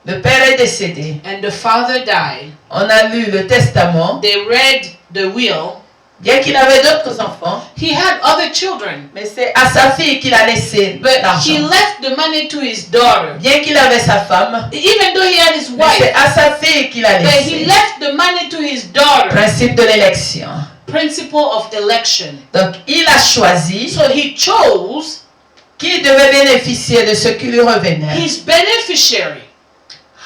Le père est décédé. And the father died. On a lu le testament. They read the will. Bien qu'il avait d'autres enfants, he had other children. Mais c'est à sa fille qu'il a laissé l'argent. He left the money to his daughter. Bien qu'il avait sa femme, even though he had his wife, c'est à sa fille qu'il a laissé. But he left the money to his daughter. Principe de l'élection. Principle of election. Donc il a choisi. So he chose qui devait bénéficier de ce qui lui revenait. His beneficiary.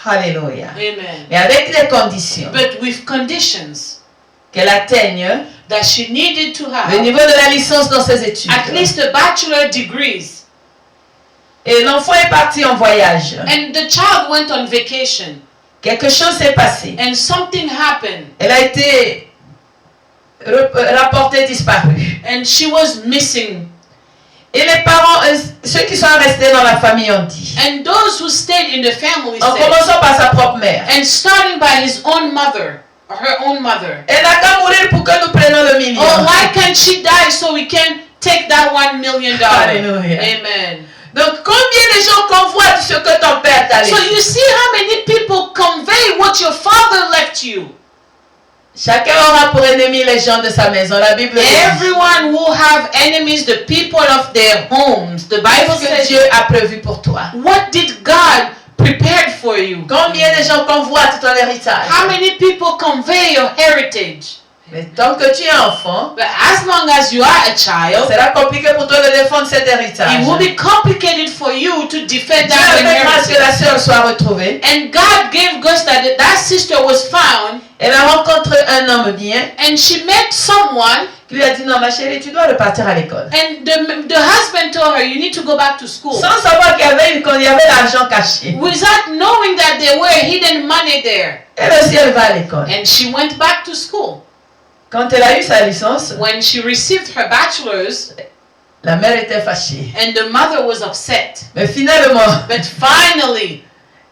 Alléluia. Amen. Mais avec des conditions. But with conditions. Qu'elle atteigne that she needed to have le niveau de la licence dans ses études. At least a bachelor degrees. Et l'enfant est parti en voyage. And the child went on vacation. Quelque chose s'est passé. And something happened. Elle a été rapportée disparue. And she was missing. Et les parents, ceux qui sont restés dans la famille ont dit. And those who stayed in the family en commençant par sa propre mère. And starting by his own mother. Her own mother. Elle n'a qu'à mourir pour que nous prenions le million. Oh, why can't she die so we can take that $1 million? Alléluia. Amen. Donc combien de gens convoitent ce que ton père t'a laissé? So you see how many people convey what your father left you. Chacun aura pour ennemi les gens de sa maison. La Bible dit. Everyone will have enemies, the people of their homes. The Bible says. Que Dieu a prévu pour toi. What did God prepared for you? Combien de gens convoitent ton héritage? How many people convey your heritage? Mais tant que tu es enfant, but as long as you are a child, sera compliqué pour toi de défendre cet héritage. It will be complicated for you to defend that inheritance. Que la sœur soit retrouvée. And God gave grace that that sister was found. Elle a rencontré un homme bien. And she met someone qui lui a dit non ma chérie tu dois repartir à l'école. And the husband told her you need to go back to school. Sans savoir qu'il y avait l'argent caché. Without knowing that there were hidden money there. Elle aussi elle va à l'école. And she went back to school. Quand elle a eu sa licence, when she received her bachelor's, la mère était fâchée. And the mother was upset. Mais finalement, but finally,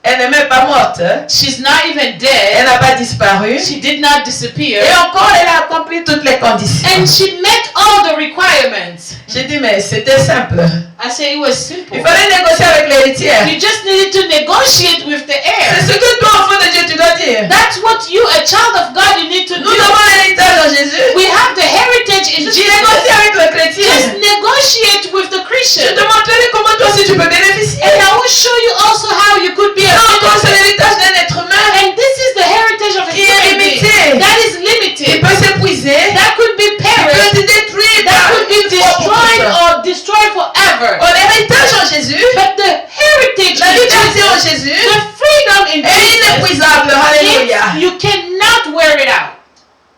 elle n'est même pas morte. She's not even dead. Elle n'a pas disparu. She did not disappear. Et encore, elle a accompli toutes les conditions. And she met all the requirements. J'ai dit, mais c'était simple. I say it was simple. Il fallait négocier avec l'héritière. You just needed to negotiate with the heir. C'est ce que toi, enfant de Dieu, tu dois dire. That's what you, a child of God, you need to do. Nous avons l'héritage en Jésus. We have the heritage in Jesus. Négocie avec le chrétien. Just negotiate with the Christian. Je te montrerai comment toi aussi tu peux bénéficier. And I will show you also how you could be a encore c'est l'héritage d'un être humain. And this is the heritage of a human being. That is limited. Il peut s'épuiser. That could be perished. Il peut être détruit. That could be destroyed or destroyed forever. L'héritage en Jésus. But the heritage la liberté en Jésus. The freedom in est inépuisable. Alléluia. You cannot wear it out.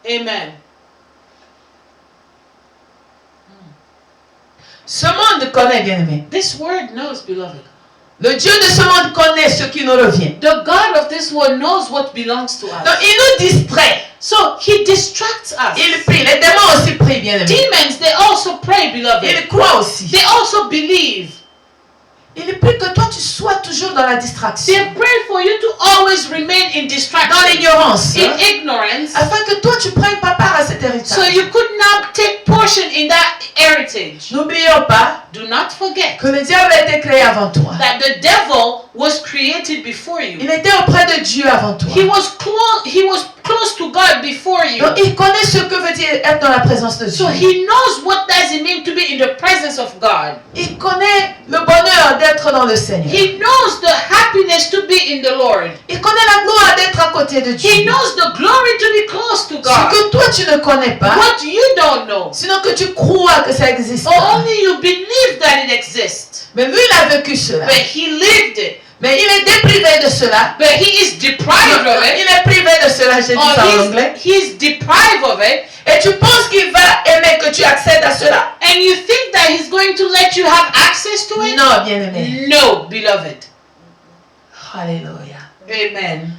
Amen. Ce monde connaît, bien-aimé. This word knows, beloved. Le Dieu de ce monde connaît ce qui nous revient. The God of this world knows what belongs to us. Donc il nous distrait. So he distracts us. Il prie. Les démons aussi prient, bien-aimé. Demons, they also pray, beloved. Ils croient aussi. They also believe. Il prie que toi tu sois toujours dans la distraction. They pray for you to always remain in distraction. Dans l'ignorance. In ignorance. Afin que toi tu prennes pas part à cet héritage. So you could not take portion in that heritage. N'oublions pas. Do not forget. Que le diable a été créé avant toi. That the devil was created before you. Il était auprès de Dieu avant toi. He was close to God before you. Donc il connaît ce que veut dire être dans la présence de Dieu. So he knows what does it mean to be in the presence of God. Il connaît le bonheur d'être dans le Seigneur. He knows the happiness to be in the Lord. Il connaît la gloire d'être à côté de Dieu. He knows the glory to be close to God. Ce que toi tu ne connais pas. What you don't know. Sinon que tu crois que ça existe. Or only you believe that it exists. Mais lui il a vécu cela. But he lived it. Mais il est déprivé de cela. But he is deprived of it. Il est privé de cela, j'ai dit ça en anglais. He is deprived of it. Et tu penses qu'il va aimer que tu accèdes à cela? And you think that he's going to let you have access to it? Non, bien-aimé. No, beloved. Alléluia. Amen.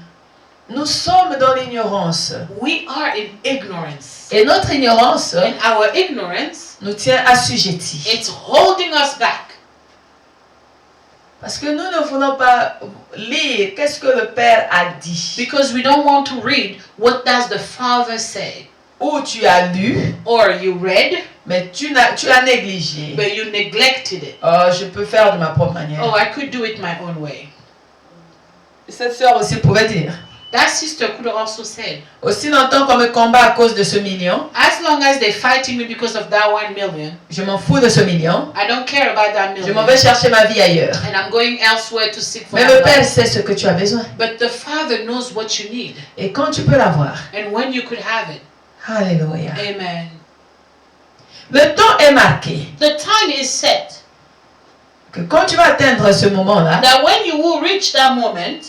Nous sommes dans l'ignorance. We are in ignorance. Et notre ignorance, and our ignorance, nous tient assujettis. It's holding us back. Parce que nous ne voulons pas lire qu'est-ce que le Père a dit. Because we don't want to read what does the Father say. Ou tu as lu, or you read, mais tu as négligé. But you neglected it. Oh, je peux faire de ma propre manière. Oh, I could do it my own way. Cette sœur aussi pouvait dire. That sister could have also said. Aussi longtemps qu'on me combat à cause de ce million. As long as they're fighting me because of that 1 million. Je m'en fous de ce million. I don't care about that million. Je m'en vais chercher ma vie ailleurs. And I'm going elsewhere to seek for. Mais le Père sait ce que tu as besoin. But the Father knows what you need. Et quand tu peux l'avoir. And when you could have it. Alléluia. Amen. Le temps est marqué. The time is set. Que quand tu vas atteindre ce moment-là. That when you will reach that moment.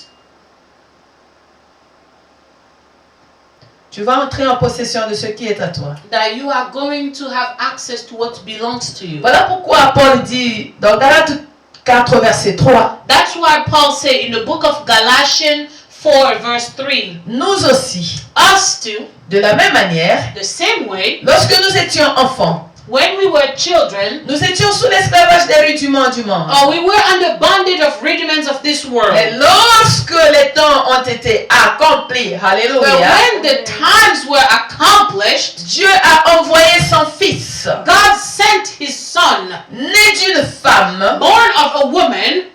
Tu vas entrer en possession de ce qui est à toi. That you are going to have access to what belongs to you. Voilà pourquoi Paul dit dans Galates 4 verset 3. That's why Paul said in the book of Galatians 4 verse 3. Nous aussi. Us too. De la même manière. The same way. Lorsque nous étions enfants. When we were children, nous étions sous l'esclavage des rudiments du monde. Or we were under bondage of rudiments of this world. Et lorsque les temps ont été accomplis, alléluia. But when the times were accomplished, Dieu a envoyé son fils. God sent his son, né d'une femme, born of a woman,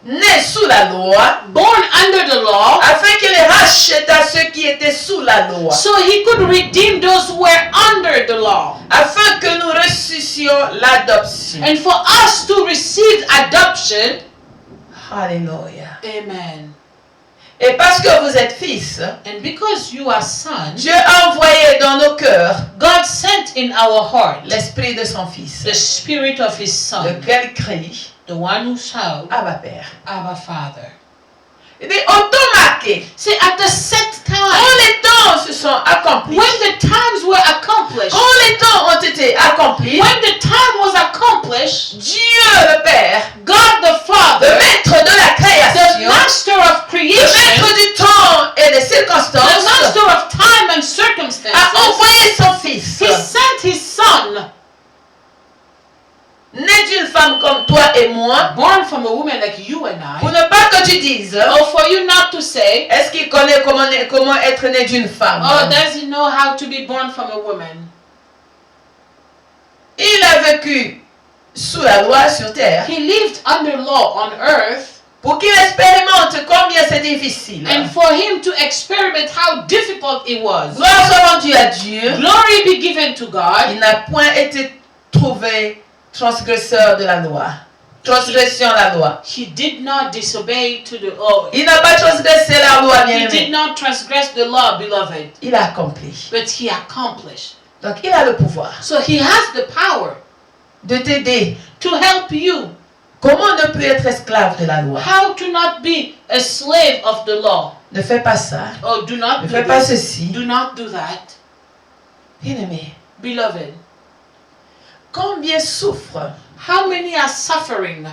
né sous la loi, born under the law, afin qu'il rachète ceux qui étaient sous la loi. So he could redeem those who were under the law. Afin que nous reçussions l'adoption. And for us to receive adoption. Alléluia. Amen. Et parce que vous êtes fils, and because you are sons, Dieu a envoyé dans nos cœurs, God sent in our heart, l'esprit de son fils, the spirit of his son, lequel crie, the one who shouts, Abba Père. Abba Father. Il dit automarqué. See, at the set time. Quand les temps se sont accomplis. When the times were accomplished. Quand les temps ont été accomplis. When the time was accomplished. Dieu le Père. God the Father. Le maître de la création. The master of creation. Le maître du temps et des circonstances. The master of time and circumstances. A envoyé son fils. He sent his son. Né d'une femme comme toi et moi, born from a woman like you and I, pour ne pas que tu dises, or for you not to say, est-ce qu'il connaît comment être né d'une femme? Oh, does he know how to be born from a woman? Il a vécu sous la loi sur terre. He lived under law on earth. Pour qu'il expérimente combien c'est difficile. And for him to experiment how difficult it was. Gloire soit rendue à Dieu. Glory be given to God. Il n'a point été trouvé transgresseur de la loi. Transgression de la loi. He did not disobey to the law. Il n'a pas transgressé la loi, bien He aimé. did not transgress the law, beloved. Il a accompli. But he accomplished. Donc il a le pouvoir. So he has the power de t'aider. To help you. Comment ne plus être esclave de la loi? How to not be a slave of the law. Ne fais pas ça. Oh, do not ne do fais pas ceci. Do not do that. Bien-aimé. Beloved. Combien souffrent? How many are suffering?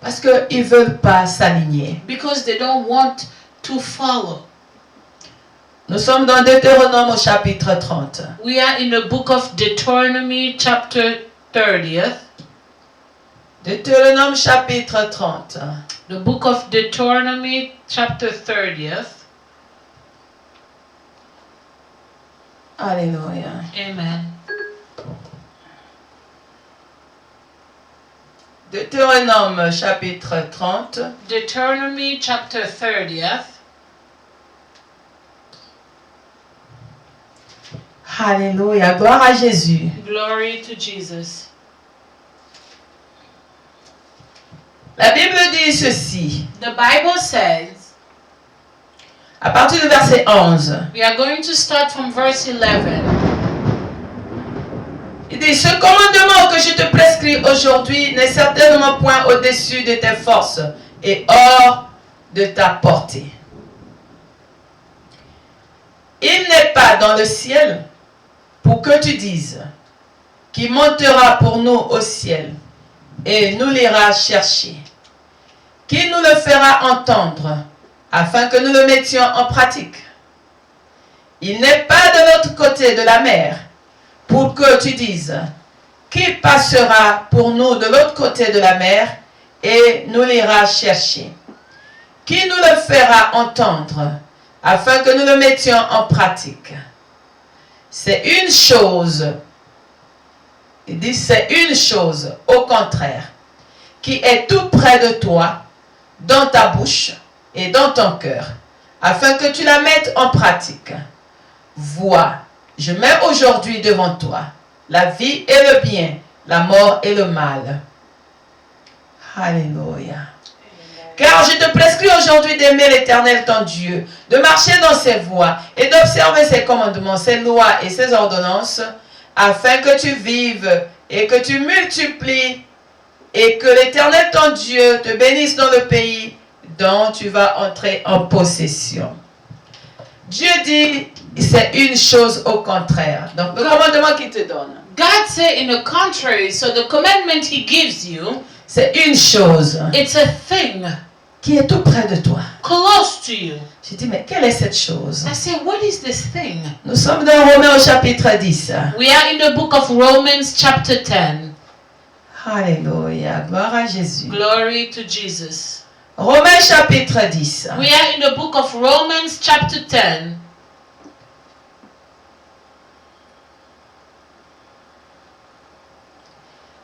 Parce qu'ils ne veulent pas s'aligner. Because they don't want to follow. Nous sommes dans Deutéronome au chapitre 30. We are in the book of Deuteronomy chapter 30th. Deutéronome chapitre 30. The book of Deuteronomy chapter 30th. Alléluia. Amen. Deutéronome chapitre 30. Deuteronomy chapter 30th. Alléluia. Gloire à Jésus. Glory to Jesus. La Bible dit ceci. The Bible says. À partir du verset 11. We are going to start from verse 11. Il dit, ce commandement que je te prescris aujourd'hui n'est certainement point au-dessus de tes forces et hors de ta portée. Il n'est pas dans le ciel pour que tu dises, qui montera pour nous au ciel et nous l'ira chercher, qui nous le fera entendre afin que nous le mettions en pratique. Il n'est pas de l'autre côté de la mer pour que tu dises, qui passera pour nous de l'autre côté de la mer et nous l'ira chercher, qui nous le fera entendre afin que nous le mettions en pratique. C'est une chose, il dit c'est une chose, au contraire, qui est tout près de toi, dans ta bouche et dans ton cœur, afin que tu la mettes en pratique. Vois, je mets aujourd'hui devant toi la vie et le bien, la mort et le mal. Alléluia. Car je te prescris aujourd'hui d'aimer l'Éternel ton Dieu, de marcher dans ses voies et d'observer ses commandements, ses lois et ses ordonnances, afin que tu vives et que tu multiplies et que l'Éternel ton Dieu te bénisse dans le pays dont tu vas entrer en possession. Dieu dit, c'est une chose au contraire. Donc, le commandement qu'il te donne. God said in the contrary, so the commandment he gives you, c'est une chose. It's a thing. Qui est tout près de toi. Close to you. J'ai dit, mais quelle est cette chose? I said, what is this thing? Nous sommes dans Romains au chapitre 10. We are in the book of Romans chapter 10. Alléluia, gloire à Jésus. Glory to Jesus. Romains chapitre 10. We are in the book of Romans chapter 10.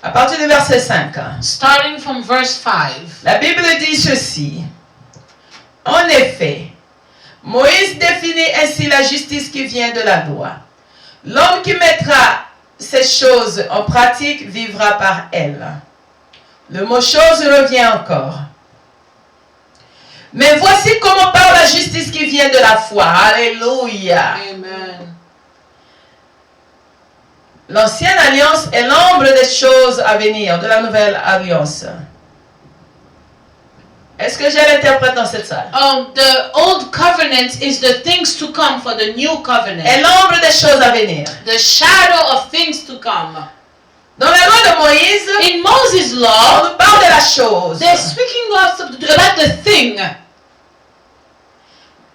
À partir du verset 5. Starting from verse 5. La Bible dit ceci. En effet, Moïse définit ainsi la justice qui vient de la loi. L'homme qui mettra ces choses en pratique vivra par elles. Le mot chose revient encore. Mais voici comment parle la justice qui vient de la foi. Alléluia. Amen. L'ancienne alliance est l'ombre des choses à venir, de la nouvelle alliance. Est-ce que j'ai l'interprète dans cette salle? The old covenant is the things to come for the new covenant. Et l'ombre des choses à venir. The shadow of things to come. Dans la loi de Moïse, in Moses' on law, nous parle de la chose. they're speaking about the thing.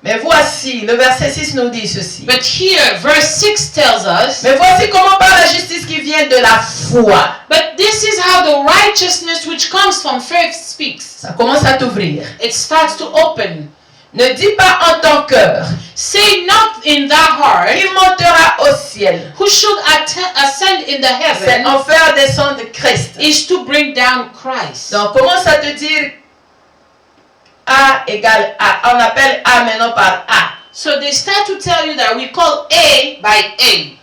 Mais voici, le verset 6 nous dit ceci. But here, verse 6 tells us. Mais voici comment par la justice qui vient de la foi. But this is how the righteousness which comes from faith speaks. Ça commence à t'ouvrir. It starts to open. Ne dis pas en ton cœur. Say not in thy heart. Qui montera au ciel. Who should ascend in the heaven. C'est en faire descendre Christ. Is to bring down Christ. Donc commence à te dire A égale A. On appelle A maintenant par A. So they start to tell you that we call A by A.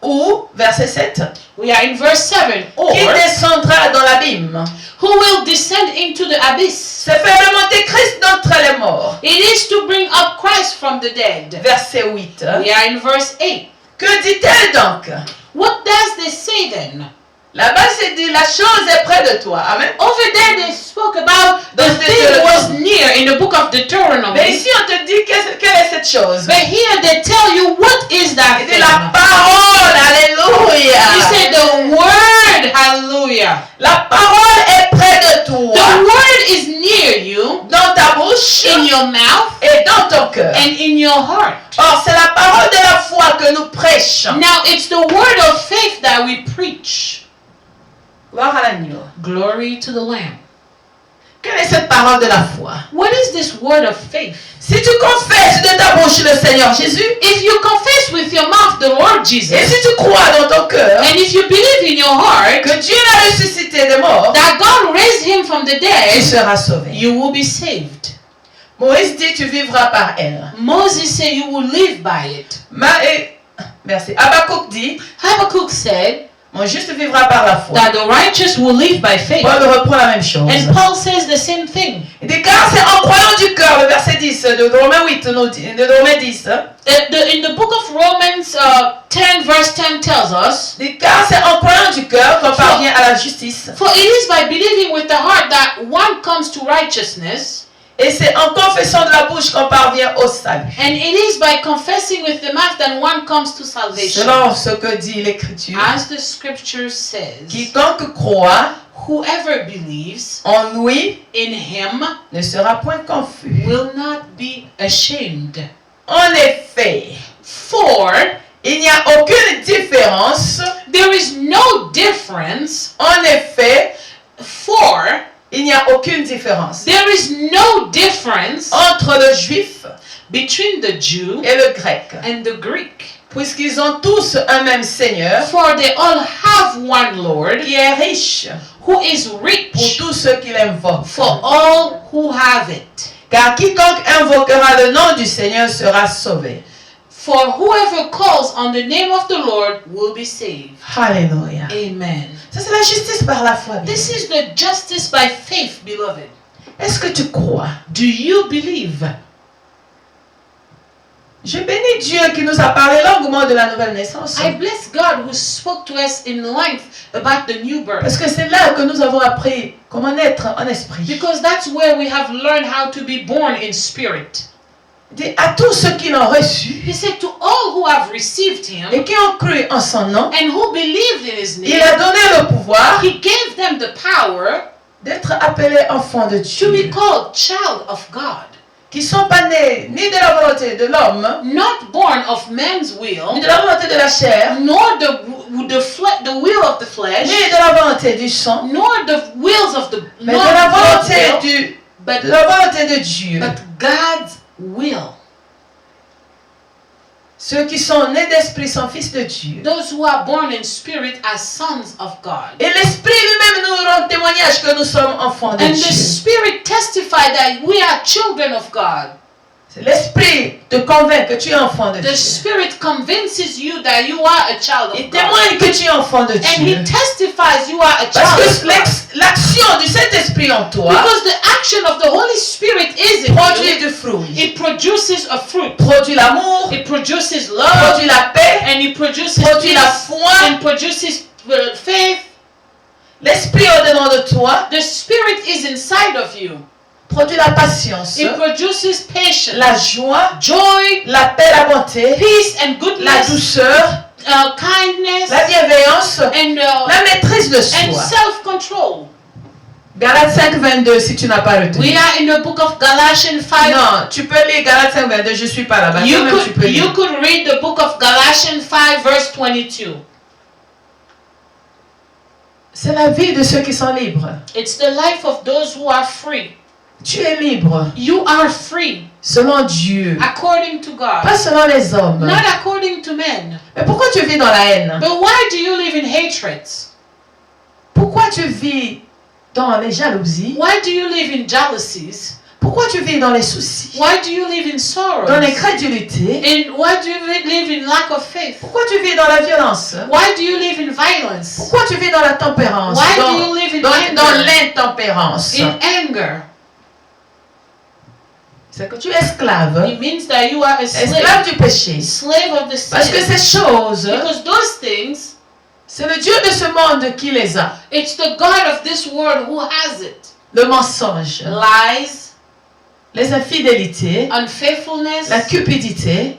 Ou, verset 7. We are in verse 7. Or, qui descendra dans l'abîme. Who will descend into the abyss. C'est faire remonter Christ d'entre les morts. It is to bring up Christ from the dead. Verset 8. We are in verse 8. Que dit-elle donc? What does this say then? Là-bas, c'est dit, la chose est près de toi. Amen. Over there, they spoke about the thing was near in the book of Deuteronomy. Mais ici, on te dit quelle est cette chose. But here, they tell you what is that thing. La parole, alléluia. You say the word, hallelujah. La parole est près de toi. The word is near you. Dans ta bouche. In your mouth. Et dans ton cœur. And in your heart. Or, c'est la parole de la foi que nous prêchons. Now, it's the word of faith that we preach. Gloire à l'agneau. Glory to the Lamb. Quelle est cette parole de la foi? What is this word of faith? Si tu confesses de ta bouche le Seigneur Jésus, if you confess with your mouth the Lord Jesus, et si tu crois dans ton cœur, and if you believe in your heart, que Dieu l'a ressuscité des morts, that God raised him from the dead, tu seras sauvé. You will be saved. Moïse dit tu vivras par elle. Moses said you will live by it. Merci. Habakkuk dit, Habakkuk said, mon juste vivra par la foi. That the righteous will live by faith. Paul reprend la même chose. And Paul says the same thing. Il dit car c'est en croyant du cœur, le verset 10 de Romains 8, de Romains 10. In the book of Romans 10 verse 10 tells us. Il dit car c'est en croyant du cœur qu'on parvient à la justice. For it is by believing with the heart that one comes to righteousness. Et c'est en confessant de la bouche qu'on parvient au salut. And it is by confessing with the mouth that one comes to salvation. Selon ce que dit l'Écriture, as the scripture says, quiconque croit, whoever believes en lui, in him, ne sera point confus. Will not be ashamed. En effet, for il n'y a aucune différence. There is no difference. En effet, for il n'y a aucune différence. There is no difference entre le juif between the Jew et le grec. And the Greek. Puisqu'ils ont tous un même Seigneur. For they all have one Lord. Qui est riche. Who is rich. Pour tous ceux qui l'invoquent. For all who have it. Car quiconque invoquera le nom du Seigneur sera sauvé. For whoever calls on the name of the Lord will be saved. Hallelujah. Amen. Ça c'est la justice par la foi. This is the justice by faith, beloved. Est-ce que tu crois? Do you believe? Je bénis Dieu qui nous a parlé longuement de la nouvelle naissance. I bless God who spoke to us in length about the new birth. Parce que c'est là que nous avons appris comment naître en esprit. Because that's where we have learned how to be born in spirit. À tous ceux qui l'ont reçu, he said to all who have received him, et qui ont cru en son nom, and who believed in his name, il a donné le pouvoir, he gave them the power, d'être appelés enfants de Dieu, to be called child of God, qui sont pas nés ni de la volonté de l'homme, not born of man's will, ni de la volonté de la chair, nor the will of the flesh, ni de la volonté du sang, nor the wills of the, mais de la volonté de la volonté de Dieu. But God's will. Ceux qui sont nés d'esprit sont fils de Dieu. Those who are born in spirit are sons of God. Et l'esprit lui-même nous rend témoignage que nous sommes enfants de Dieu. And the spirit testifies that we are children of God. C'est l'esprit te convainc que tu es enfant de Dieu. The spirit convinces you that you are a child of God. Il témoigne que tu es enfant de Dieu. And he testifies you are a child of God. Parce que l'action du Saint-Esprit en toi, because the action of the Holy Spirit is in produit you, du fruit. It produces a fruit. Produit l'amour. It produces love. Produit la paix. And it produces produit la foi. And produces faith. L'Esprit au-dedans de toi. The Spirit is inside of you. produit la patience, it produces patience, la joie, joy, la paix, la bonté, peace and goodness, la douceur, kindness, la bienveillance, and, la maîtrise de and soi. self-control. Galates 5:22 si tu n'as pas retenu. We are in the book of Galatians 5. Non, tu peux lire Galates 5:22, je suis pas là-bas. You could read the book of Galatians 5 verse 22. C'est la vie de ceux qui sont libres. It's the life of those who are free. Tu es libre. You are free. Selon Dieu. According to God. Pas selon les hommes. Not according to men. Mais pourquoi tu vis dans la haine? But why do you live in hatred? Pourquoi tu vis dans les jalousies? Why do you live in jealousies? Pourquoi tu vis dans les soucis? Why do you live in sorrow? Dans l'incrédulité? And why do you live in lack of faith? Pourquoi tu vis dans la violence? Why do you live in violence? Pourquoi tu vis dans la tempérance? Why do you live in anger? Dans l'intempérance? In anger. C'est que tu es esclave. It means that you are a slave. Esclave du péché. Slave of the sin. Parce que ces choses, because those things, c'est le Dieu de ce monde qui les a. It's the God of this world who has it. Le mensonge, lies, les infidélités, unfaithfulness, la cupidité,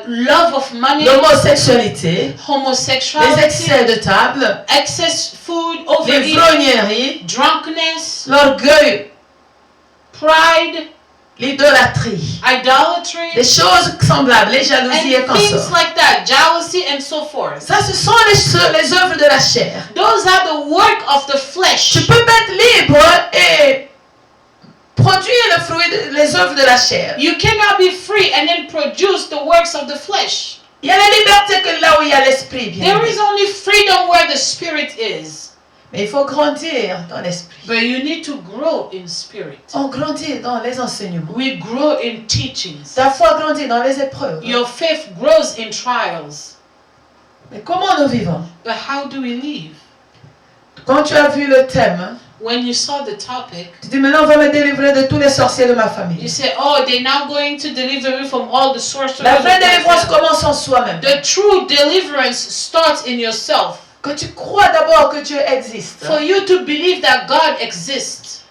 love of money, l'homosexualité, homosexuality, les excès de table, excess food, les overeating, vrogneries, drunkenness, l'orgueil, pride, l'idolâtrie, idolatry, des choses semblables, les jalousies et and things consorts. like that, jealousy and so forth. Ça, ce sont les œuvres de la chair. Those are the work of the flesh. Tu peux être libre et produire le fruit, les œuvres de la chair. You cannot be free and then produce the works of the flesh. Il y a la liberté que là où il y a l'esprit. There is only freedom where the spirit is. Mais il faut grandir dans l'esprit. But you need to grow in spirit. On grandit dans les enseignements. We grow in teachings. Ta foi grandit dans les épreuves. Your faith grows in trials. Mais comment nous vivons? But how do we live? Quand tu as vu le thème, when you saw the topic, tu dis maintenant on va me délivrer de tous les sorciers de ma famille. You say, oh, they're now going to deliver me from all the sorcerers. La vraie délivrance commence en soi-même. The true deliverance starts in yourself. Que tu crois d'abord que Dieu existe. For you to believe that God exists.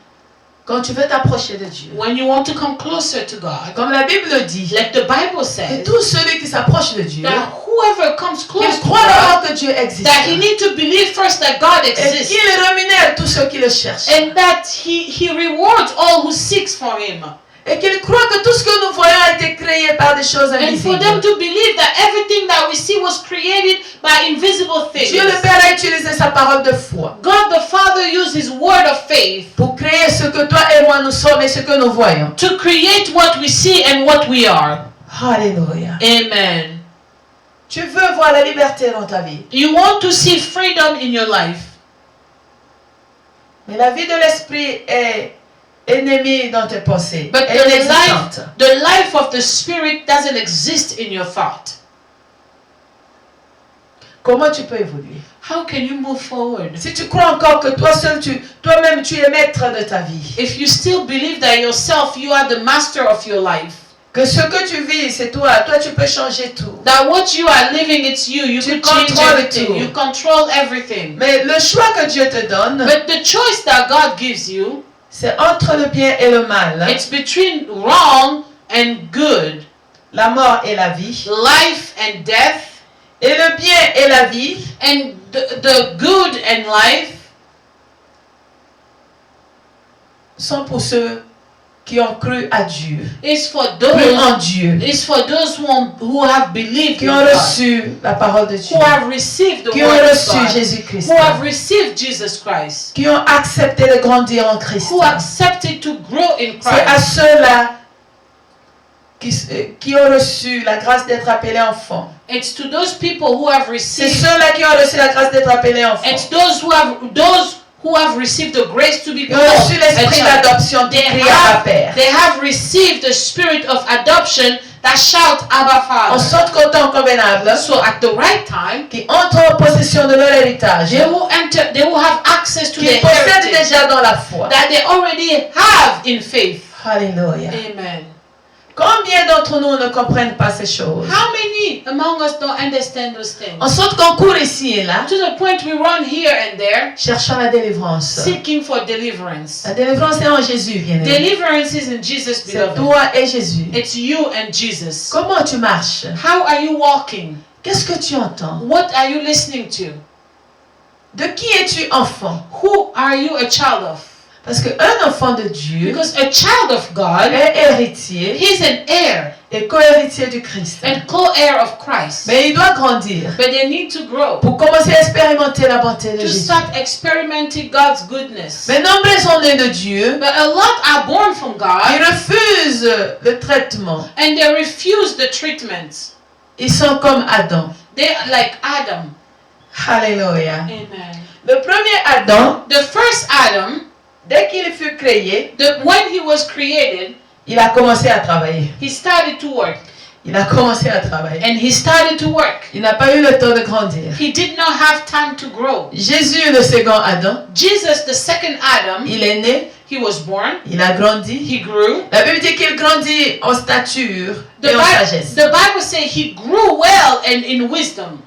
Quand tu veux t'approcher de Dieu. When you want to come closer to God. Comme la Bible dit. Like the Bible says. Que tout celui qui s'approche de Dieu. That whoever comes close to croit d'abord que Dieu existe. That he need to believe first that God exists. Et qu'il rémunère tous ceux qui le cherchent. And that he rewards all who seeks for him. Et qu'ils croient que tout ce que nous voyons a été créé par des choses invisibles. And for them to believe that everything that we see was created by invisible things. Dieu le Père a utilisé sa parole de foi. God the Father used his word of faith. Pour créer ce que toi et moi nous sommes et ce que nous voyons. To create what we see and what we are. Alléluia. Amen. Tu veux voir la liberté dans ta vie. You want to see freedom in your life. Mais la vie de l'esprit est ennemie dans tes pensées. But the life of the spirit doesn't exist in your thought. Comment tu peux évoluer? How can you move forward? Si tu crois encore que toi-même tu es maître de ta vie. If you still believe that yourself you are the master of your life. Que ce que tu vis c'est toi. Toi tu peux changer tout. That what you are living it's you. You can change everything. You control everything. Mais le choix que Dieu te donne. But the choice that God gives you. C'est entre le bien et le mal. It's between wrong and good. La mort et la vie. Life and death. Et le bien et la vie. And the good and life. Sont pour ceux qui ont cru à Dieu. It's for those. Cru en Dieu. It's for those who have believed. Qui ont reçu la parole de Dieu. Who have received the qui word ont of reçu God. Jésus-Christ. Who have received Jesus Christ. Qui ont accepté de grandir en Christ. Who accepted to grow in Christ. C'est à ceux-là qui ont reçu la grâce d'être appelés enfants. It's to those people who have received. C'est ceux-là qui ont reçu la grâce d'être appelés enfants. It's those who have received the grace to be called. Ils ont reçu l'esprit d'adoption qui crie Abba Père. They have received the spirit of adoption that shout Abba Father. En sorte qu'au temps convenable, so at the right time, qui entrent en possession de leur héritage, they will have access to their heritage. Qu'ils possèdent déjà dans la foi. That they already have in faith. Alléluia. Amen. Combien d'entre nous ne comprennent pas ces choses? How many among us don't understand those things? En sorte qu'on court ici et là, to the point we run here and there, cherchant la délivrance. seeking for deliverance. La délivrance est en Jésus, bien aimé. Deliverance is in Jesus, C'est beloved. toi et Jésus. It's you and Jesus. Comment tu marches? How are you walking? Qu'est-ce que tu entends? What are you listening to? De qui es-tu enfant? Who are you a child of? Parce qu'un enfant de Dieu Because a child of God, est héritier he's an heir et co-héritier du Christ. and co-heir of Christ. Mais il doit grandir But they need to grow pour commencer à expérimenter la bonté de to Jésus. start experimenting God's goodness. Mais nombreux sont nés de Dieu. But a lot are born from Ils God refusent le traitement. and they refuse the treatment. Ils sont comme Adam. They are like Adam. Alléluia. Amen. Le premier Adam, The first Adam, dès qu'il fut créé, when he was created, il a commencé à travailler. he started to work. Il a commencé à travailler. And he started to work. Il n'a pas eu le temps de grandir. He did not have time to grow. Jésus, le second Adam, Jesus, the second Adam, il est né, he was born, il a grandi. he grew. La Bible dit qu'il grandit en stature The et en sagesse. Bible says he grew well and in wisdom.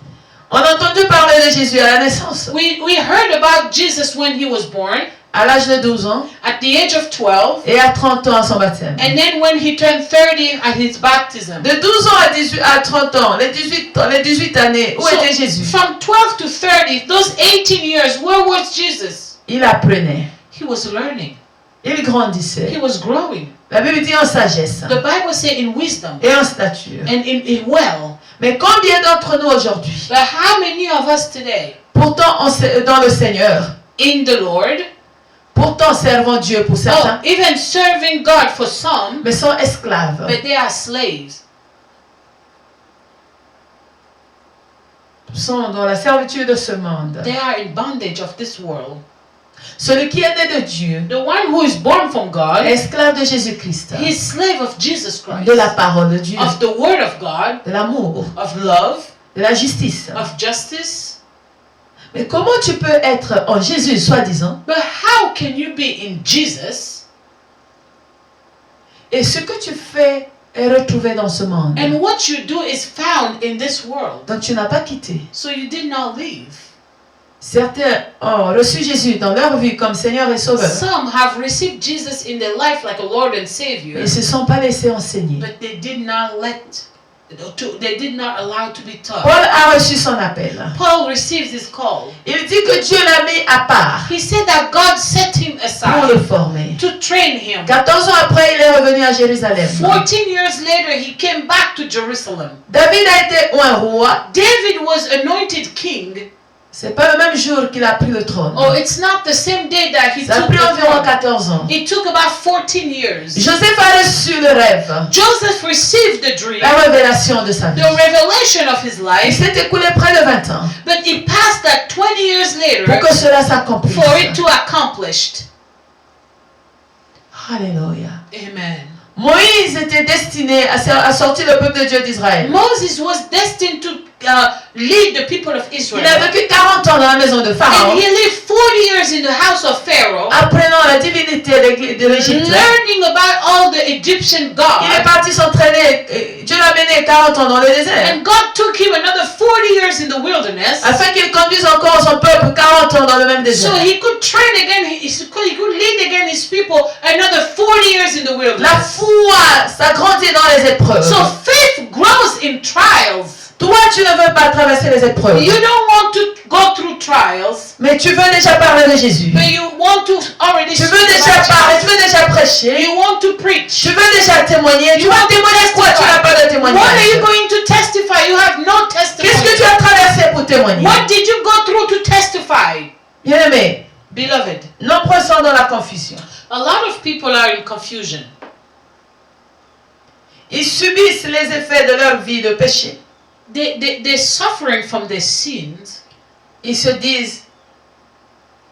On a entendu parler de Jésus à la naissance. We heard about Jesus when he was born, À l'âge de 12 ans at the age of 12, et à 30 ans à son baptême. and then when he turned 30 at his baptism. De 12 ans à 30 ans, les 18 années, où était Jésus? From 12 to 30, those 18 years, where was Jesus? Il apprenait, He was learning. il grandissait. He was growing. La Bible dit en sagesse The Bible says in wisdom et en stature. and in well. Mais combien d'entre nous aujourd'hui, But how many of us today, pourtant dans le Seigneur, in the Lord, pourtant servant Dieu pour certains, even serving God for some, mais sont esclaves? but they are slaves. Sont dans la servitude de ce monde. They are in bondage of this world. Celui qui est né de Dieu The one who is born from God, est esclave de Jésus-Christ, he is slave of Jesus Christ, de la parole de Dieu, of the word of God, de l'amour, of love, de la justice. of justice. Mais comment tu peux être en Jésus, soi-disant, But how can you be in Jesus et ce que tu fais est retrouvé dans ce monde? and what you do is found in this world? Donc tu n'as pas quitté. So you did not leave. Certains ont reçu Jésus dans leur vie comme Seigneur et Sauveur. Some have received Jesus in their life like a Lord and Savior, Ils ne se sont pas laissés enseigner. but they did not allow to be taught. Paul a reçu son appel. Paul receives his call. Il dit que Dieu l'a mis à part He said that God set him pour le aside former. to train him. 14 ans après, il est revenu à Jérusalem. 14 years later, he came back to Jerusalem. David a été un roi. David was anointed king. C'est pas le même jour qu'il a pris le trône. Oh, it's not the same day that he Ça a took pris the environ throne. 14 ans. It took about 14 years. Joseph a reçu le rêve, Joseph received the dream, la révélation de sa vie. the revelation of his Il life, s'est écoulé près de 20 ans but it passed that 20 years pour later que cela s'accomplisse. for it to accomplish. Alléluia. Amen. Moïse était destiné à sortir le peuple de Dieu d'Israël. Moses was destined to lead the people of Israel. Il a vécu 40 ans dans la maison de Pharaon, And he lived 40 years in the house of Pharaoh, apprenant la divinité de l'Égypte. learning about all the Egyptian gods. Il est parti s'entraîner. Dieu l'a mené 40 ans dans le désert, And God took him another 40 years in the wilderness afin qu'il conduise encore son peuple 40 ans dans le même désert. so he could train again, he could lead again his people another 40 years in the La wilderness. foi s'agrandit dans les épreuves. So faith grows in trials. Toi, tu ne veux pas traverser les épreuves, You don't want to go through trials, mais tu veux déjà parler de Jésus. but you want to already Tu speak veux déjà about parler, Jesus. tu veux déjà prêcher. You want to preach. Tu veux déjà témoigner. Tu vas témoigner quoi? Tu n'as pas de What are témoignage. you going to testify? You have no testimony. Qu'est-ce que tu as traversé pour témoigner? What did you go through to testify? Bien-aimés, Beloved, nombreux sont dans la confusion. a lot of people are in confusion. Ils subissent les effets de leur vie de péché. They're suffering from their sins. Ils se disent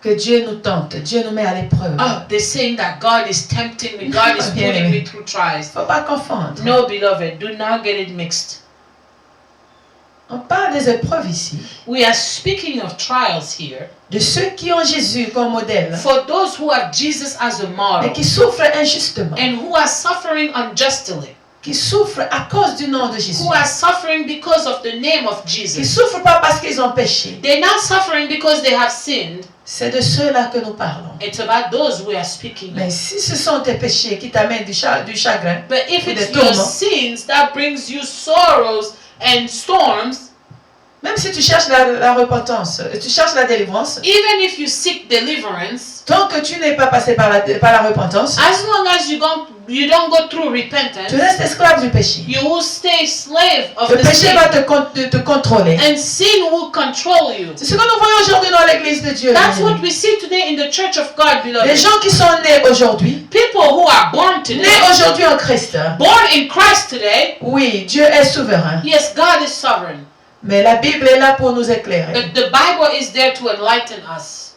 que Dieu nous tente, Dieu nous met à l'épreuve. Oh, they're saying that God is tempting me, God is putting me through trials. Faut pas confondre. No, beloved, do not get it mixed. On parle des épreuves ici, We are speaking of trials here de ceux qui ont Jésus comme modèle, for those who have Jesus as a mais model qui souffrent injustement. and who are suffering unjustly. qui souffrent à cause du nom de Jésus. Who are suffering because of the name of Jesus. Qui souffrent pas parce qu'ils ont péché. They're not suffering because they have sinned. C'est de ceux-là que nous parlons. It's about those we are speaking. Mais si ce sont tes péchés qui t'amènent du chagrin, but if it's your sins that brings you sorrows and storms, même si tu cherches la repentance, tu cherches la délivrance, even if you seek deliverance, tant que tu n'es pas passé par la repentance, as long as you don't go through repentance, tu restes esclave du péché. You will stay slave of le the péché sin. va te contrôler. And sin will control you. C'est ce que nous voyons aujourd'hui dans l'église de Dieu. That's what we see today in the church of God, beloved. Les gens qui sont nés aujourd'hui, people who are born today, nés aujourd'hui en Christ, born in Christ today, oui, Dieu est souverain. Yes, God is sovereign. Mais la Bible est là pour nous éclairer. But the Bible is there to enlighten us.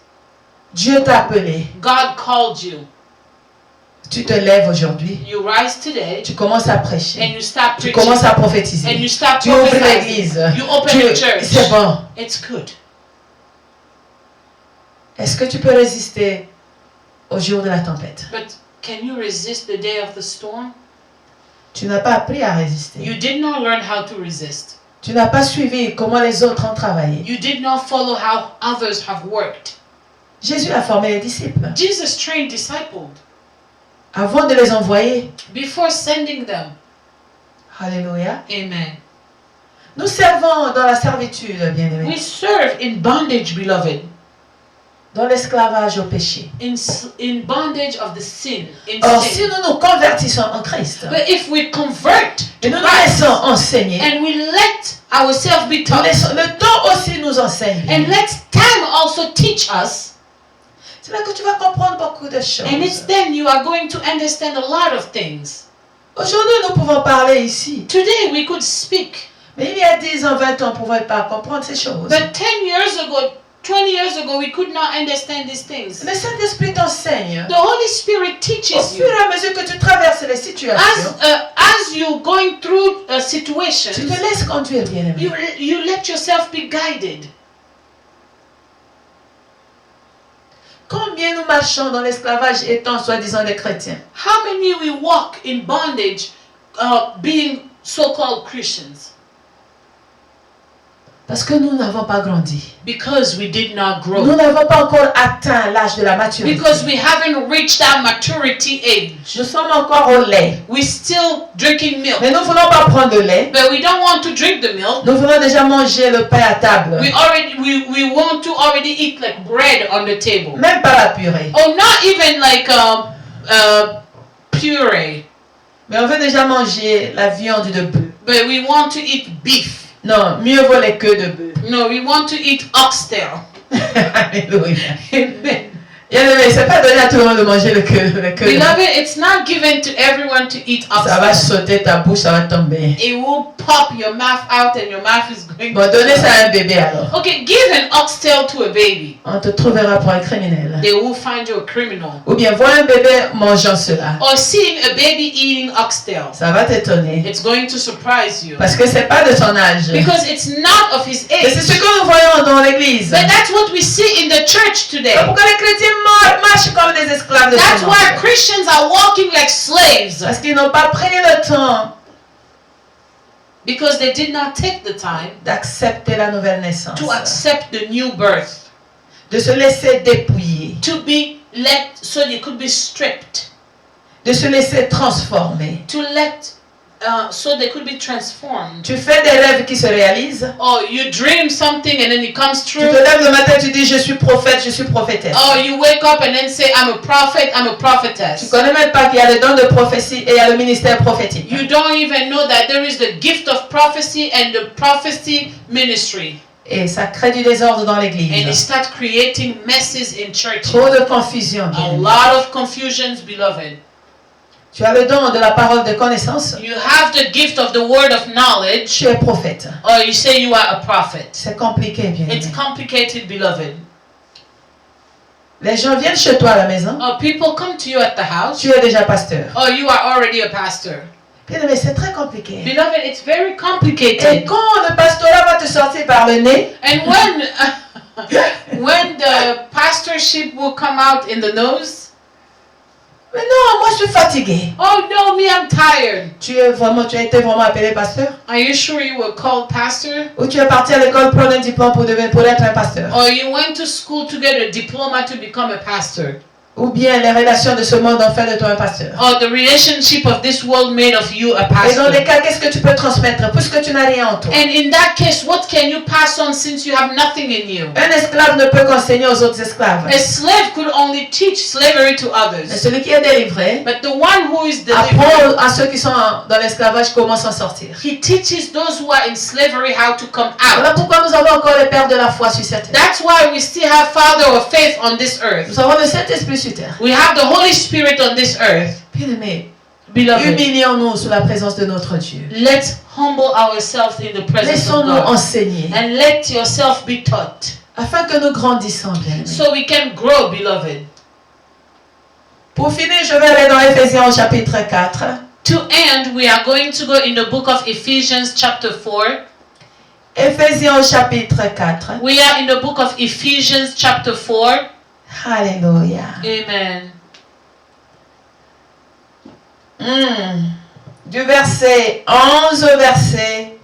Dieu t'a appelé. God called you. Tu te lèves aujourd'hui. You rise today. Tu commences à prêcher. And you start preaching. Tu commences à prophétiser. And you start tu ouvres l'église. You open the church. C'est bon. It's good. Est-ce que tu peux résister au jour de la tempête? But can you resist the day of the storm? Tu n'as pas appris à résister. You did not learn how to resist. Tu n'as pas suivi comment les autres ont travaillé. You did not follow how others have worked. Jésus a formé les disciples. Jesus trained disciples. Avant de les envoyer. Before sending them. Alléluia. Amen. Nous servons dans la servitude, bien-aimés. We serve in bondage, beloved. Dans l'esclavage au péché. In bondage of the sin. Or, si nous nous convertissons en Christ, but if we convert et nous nous laissons enseigner, and we let ourselves be taught, le temps aussi nous enseigne, and let time also teach us, c'est là que tu vas comprendre beaucoup de choses. And it's then you are going to understand a lot of things. Aujourd'hui, nous pouvons parler ici. Today we could speak. Mais il y a 10 ans, 20 ans, on ne pouvait pas comprendre ces choses. But 10 years ago, 20 years ago, we could not understand these things. Le Saint-Esprit t'enseigne. The Holy Spirit teaches Au fur et à mesure que tu traverses les situations, as you going through situations, tu te laisses conduire, bien-aimé. You let yourself be guided. Combien nous marchons dans l'esclavage étant soi-disant des chrétiens? How many we walk in bondage, being so-called Christians? Parce que nous n'avons pas grandi. Because we did not grow. Nous n'avons pas encore atteint l'âge de la maturité. Because we haven't reached that maturity age. Nous sommes encore au lait. We're still drinking milk. Mais nous ne voulons pas prendre le lait. But we don't want to drink the milk. Nous voulons déjà manger le pain à table. We want to already eat like bread on the table. Même pas la purée. Oh, not even like puree. Mais on veut déjà manger la viande de bœuf. But we want to eat beef. Non, mieux vaut les queues de bœuf. No, we want to eat oxtail. Alléluia. Amen. C'est pas donné à tout le monde de manger le queue. Beloved, it's not given to everyone to eat oxtail. Ça va sauter ta bouche, ça va tomber. It will pop your mouth out and your mouth is going Bon, donnez ça à un bébé alors. Okay, give an oxtail to a baby. On te trouvera pour un criminel. They will find you a criminal. Ou bien voir un bébé mangeant cela. Or seeing a baby eating oxtail. Ça va t'étonner. It's going to surprise you. Parce que c'est pas de son âge. Because it's not of his age. Et c'est ce que nous voyons dans l'église. But that's what we see in the church today. Pourquoi les chrétiens marchent comme des esclaves de That's why Christians are walking like slaves. Parce qu'ils n'ont pas pris le temps. Because they did not take the time d'accepter la nouvelle naissance. To accept the new birth. De se laisser dépouiller. To be let so they could be stripped. De se laisser transformer. To let so they could be transformed. Tu fais des rêves qui se réalisent. Oh, you dream something and then it comes true. Tu te lèves le matin, tu dis je suis prophète, je suis prophétesse. Oh, you wake up and then say I'm a prophet, I'm a prophetess. Tu connais même pas qu'il y a le don de prophétie et il y a le ministère prophétique. You don't even know that there is the gift of prophecy and the prophecy ministry. Et ça crée du désordre dans l'église. And it starts creating messes in church. Trop de confusion. A lot of confusions, beloved. Tu as le don de la parole de connaissance. You have the gift of the word of knowledge. Tu es prophète. Or you say you are a prophet. C'est compliqué, bien. It's complicated, beloved. Les gens viennent chez toi à la maison. Oh, people come to you at the house. Tu es déjà pasteur. Oh, you are already a pastor. Bien, mais c'est très compliqué. Beloved, it's very complicated. Et quand le pastorat va te sortir par le nez. And when the pastorship will come out in the nose. Mais non, moi je suis fatigué. Oh no, me, I'm tired. Tu as été vraiment appelé pasteur? Are you sure you were called pastor? Ou tu es parti à l'école prendre un diplôme pour être un pasteur? Or you went to school to get a diploma to become a pastor? Ou bien les relations de ce monde ont fait de toi un pasteur. Or the relationship of this world made of you a Et dans pastor? les cas, qu'est-ce que tu peux transmettre puisque tu n'as rien en toi? And in that case, what can you pass on since you have nothing in you? Un esclave ne peut qu'enseigner aux autres esclaves. A slave could only teach slavery to Mais others. celui qui est délivré But the one who is delivered, apprend à ceux qui sont dans l'esclavage comment s'en sortir. he teaches those who are in slavery how to come Voilà out. pourquoi nous avons encore les pères de la foi sur cette terre. That's why we still have father of faith on this earth. Nous avons le Saint-Esprit sur terre. We have the Holy Spirit on this earth. Bien-aimés, Beloved, humilions-nous sous la présence de notre Dieu. let's humble ourselves in the presence of Laissons-nous God. enseigner And let yourself be taught afin que nous grandissions bien. so we can grow, beloved. Pour finir, je vais aller dans Éphésiens au chapitre 4. To end, we are going to go in the book of Ephesians chapter 4. Éphésiens au chapitre 4. We are in the book of Ephesians chapter 4. Alléluia. Amen. Du verset 11 au verset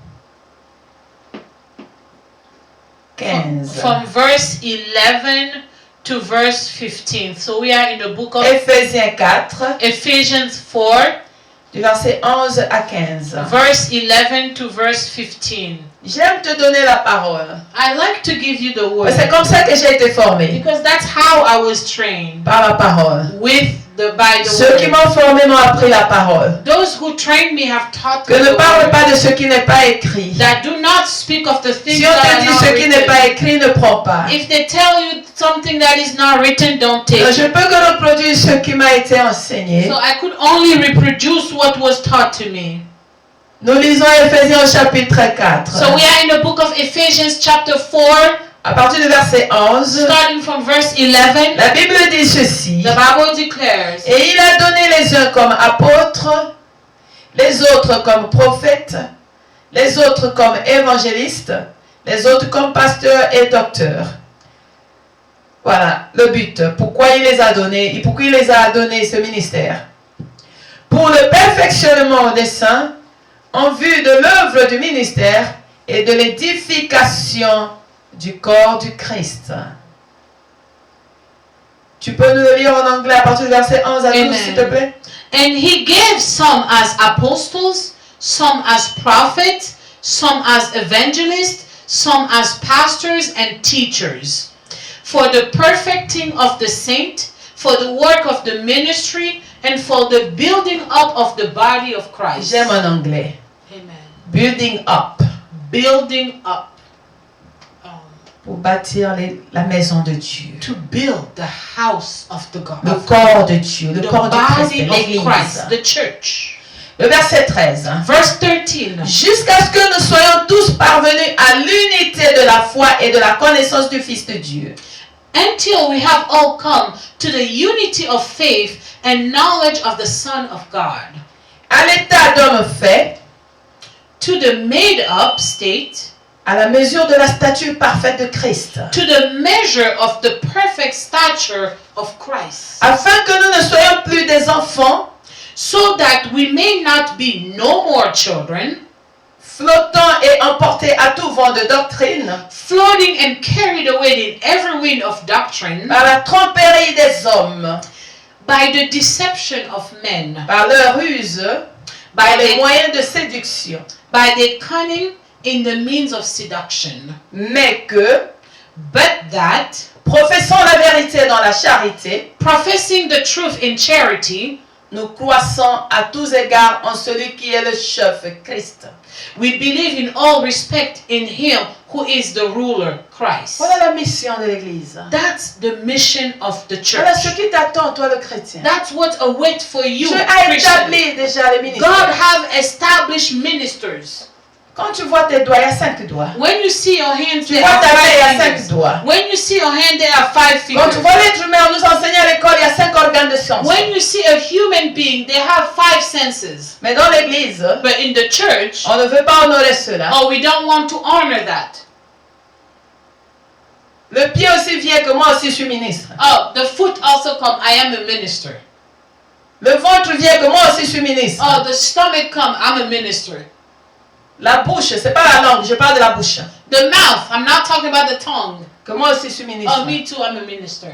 15. From verse 11 to verse 15. So we are in the book of Éphésiens 4, Ephesians 4, du verset 11 à 15. verse 11 to verse 15. J'aime te donner la parole. I like to give you the word C'est comme ça que j'ai été formé, because that's how I was trained, par la parole. by the Ceux qui word. m'ont formé m'ont appris la parole. Those who trained me have taught Que me ne the parle word. pas de ce qui n'est pas écrit. That do not speak of the things Si on that te are dit not ce qui n'est written. pas écrit, ne prends pas. If they tell you something that is not written, don't take Je it. peux que reproduire ce qui m'a été enseigné. So I could only reproduce what was taught to me. Nous lisons Éphésiens au chapitre 4. So we are in the book of Ephesians chapter 4, À partir du verset 11, starting from verse 11. la Bible dit ceci. The Bible declares, Et il a donné les uns comme apôtres, les autres comme prophètes, les autres comme évangélistes, les autres comme pasteurs et docteurs. Voilà le but. Pourquoi il les a donnés et pourquoi il les a donnés ce ministère. Pour le perfectionnement des saints, en vue de l'œuvre du ministère et de l'édification du corps du Christ. Tu peux nous le lire en anglais à partir du verset 11 à 12, s'il te plaît? and he gave some as apostles, some as prophets, some as evangelists, some as pastors and teachers, for the perfecting of the saint, for the work of the ministry, and for the building up of the body of Christ. J'aime en anglais. Amen. Building up. Building up. Pour bâtir la maison de Dieu. To build the house of the God. Le corps de Dieu, le The corps du Christ, body of l'église. Christ, the church. Le verset 13. Verse 13. Jusqu'à ce que nous soyons tous parvenus à l'unité de la foi et de la connaissance du Fils de Dieu. Until we have all come to the unity of faith and knowledge of the Son of God. À l'état d'homme fait, To the made up state, à la mesure de la stature parfaite de Christ. to the measure of the perfect stature of Christ, Afin que nous ne soyons plus des enfants, so that we may not be no more children, flottant et emportés à tout vent de doctrine, floating and carried away in every wind of doctrine, par la tromperie des hommes, by the deception of men, par leur ruse, par les by moyens de séduction. the cunning in the means of seduction. Mais que, But that, professant la vérité dans la charité, professing the truth in charity, nous croissons à tous égards en celui qui est le chef, Christ. we believe in all respect in him who is the ruler, Christ. Voilà la mission de l'Église. That's the mission of the church. Voilà ce qui t'attend, toi le chrétien. That's what awaits for you, Dieu a Christian. établi déjà les God ministères. have established ministers. Quand tu vois tes doigts, il y a 5 doigts. When you see your hands, Tu there vois are ta main, il y a 5 5 fingers. doigts. When you see your hand, there are 5 Quand tu fingers. vois l'être humain, on nous enseigne à l'école, il y a 5 organes de sens. When you see a human being, they have 5 senses. Mais dans l'Église, But in the church, on ne veut pas honorer cela. oh, we don't want to honor that. Le pied aussi vient que moi aussi je suis ministre. Oh, the foot also come. I am a minister. Le ventre vient que moi aussi je suis ministre. Oh, the stomach comes, I'm a minister. La bouche, c'est pas la langue, je parle de la bouche. The mouth, I'm not talking about the tongue. Que moi aussi je suis ministre. Oh, me too, I'm a minister.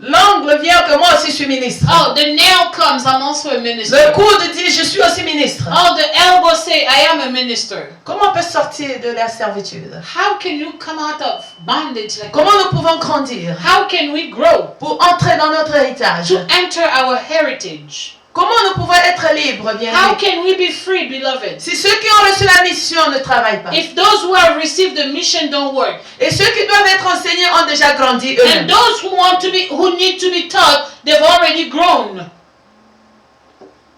L'ongle vient que moi aussi je suis ministre. Oh, the nail comes, I'm also a minister. Le coude dit je suis aussi ministre. Oh, the elbow say I am a minister. Comment on peut sortir de la servitude? How can you come out of bondage like Comment nous pouvons grandir? How can we grow? Pour entrer dans notre héritage. To enter our heritage. Comment nous pouvons être libres, bien How can we be free, beloved? Si ceux qui ont reçu la mission ne travaillent pas. If those who have received the mission don't work. Et ceux qui doivent être enseignés ont déjà grandi eux-mêmes. And those who need to be taught, they've already grown.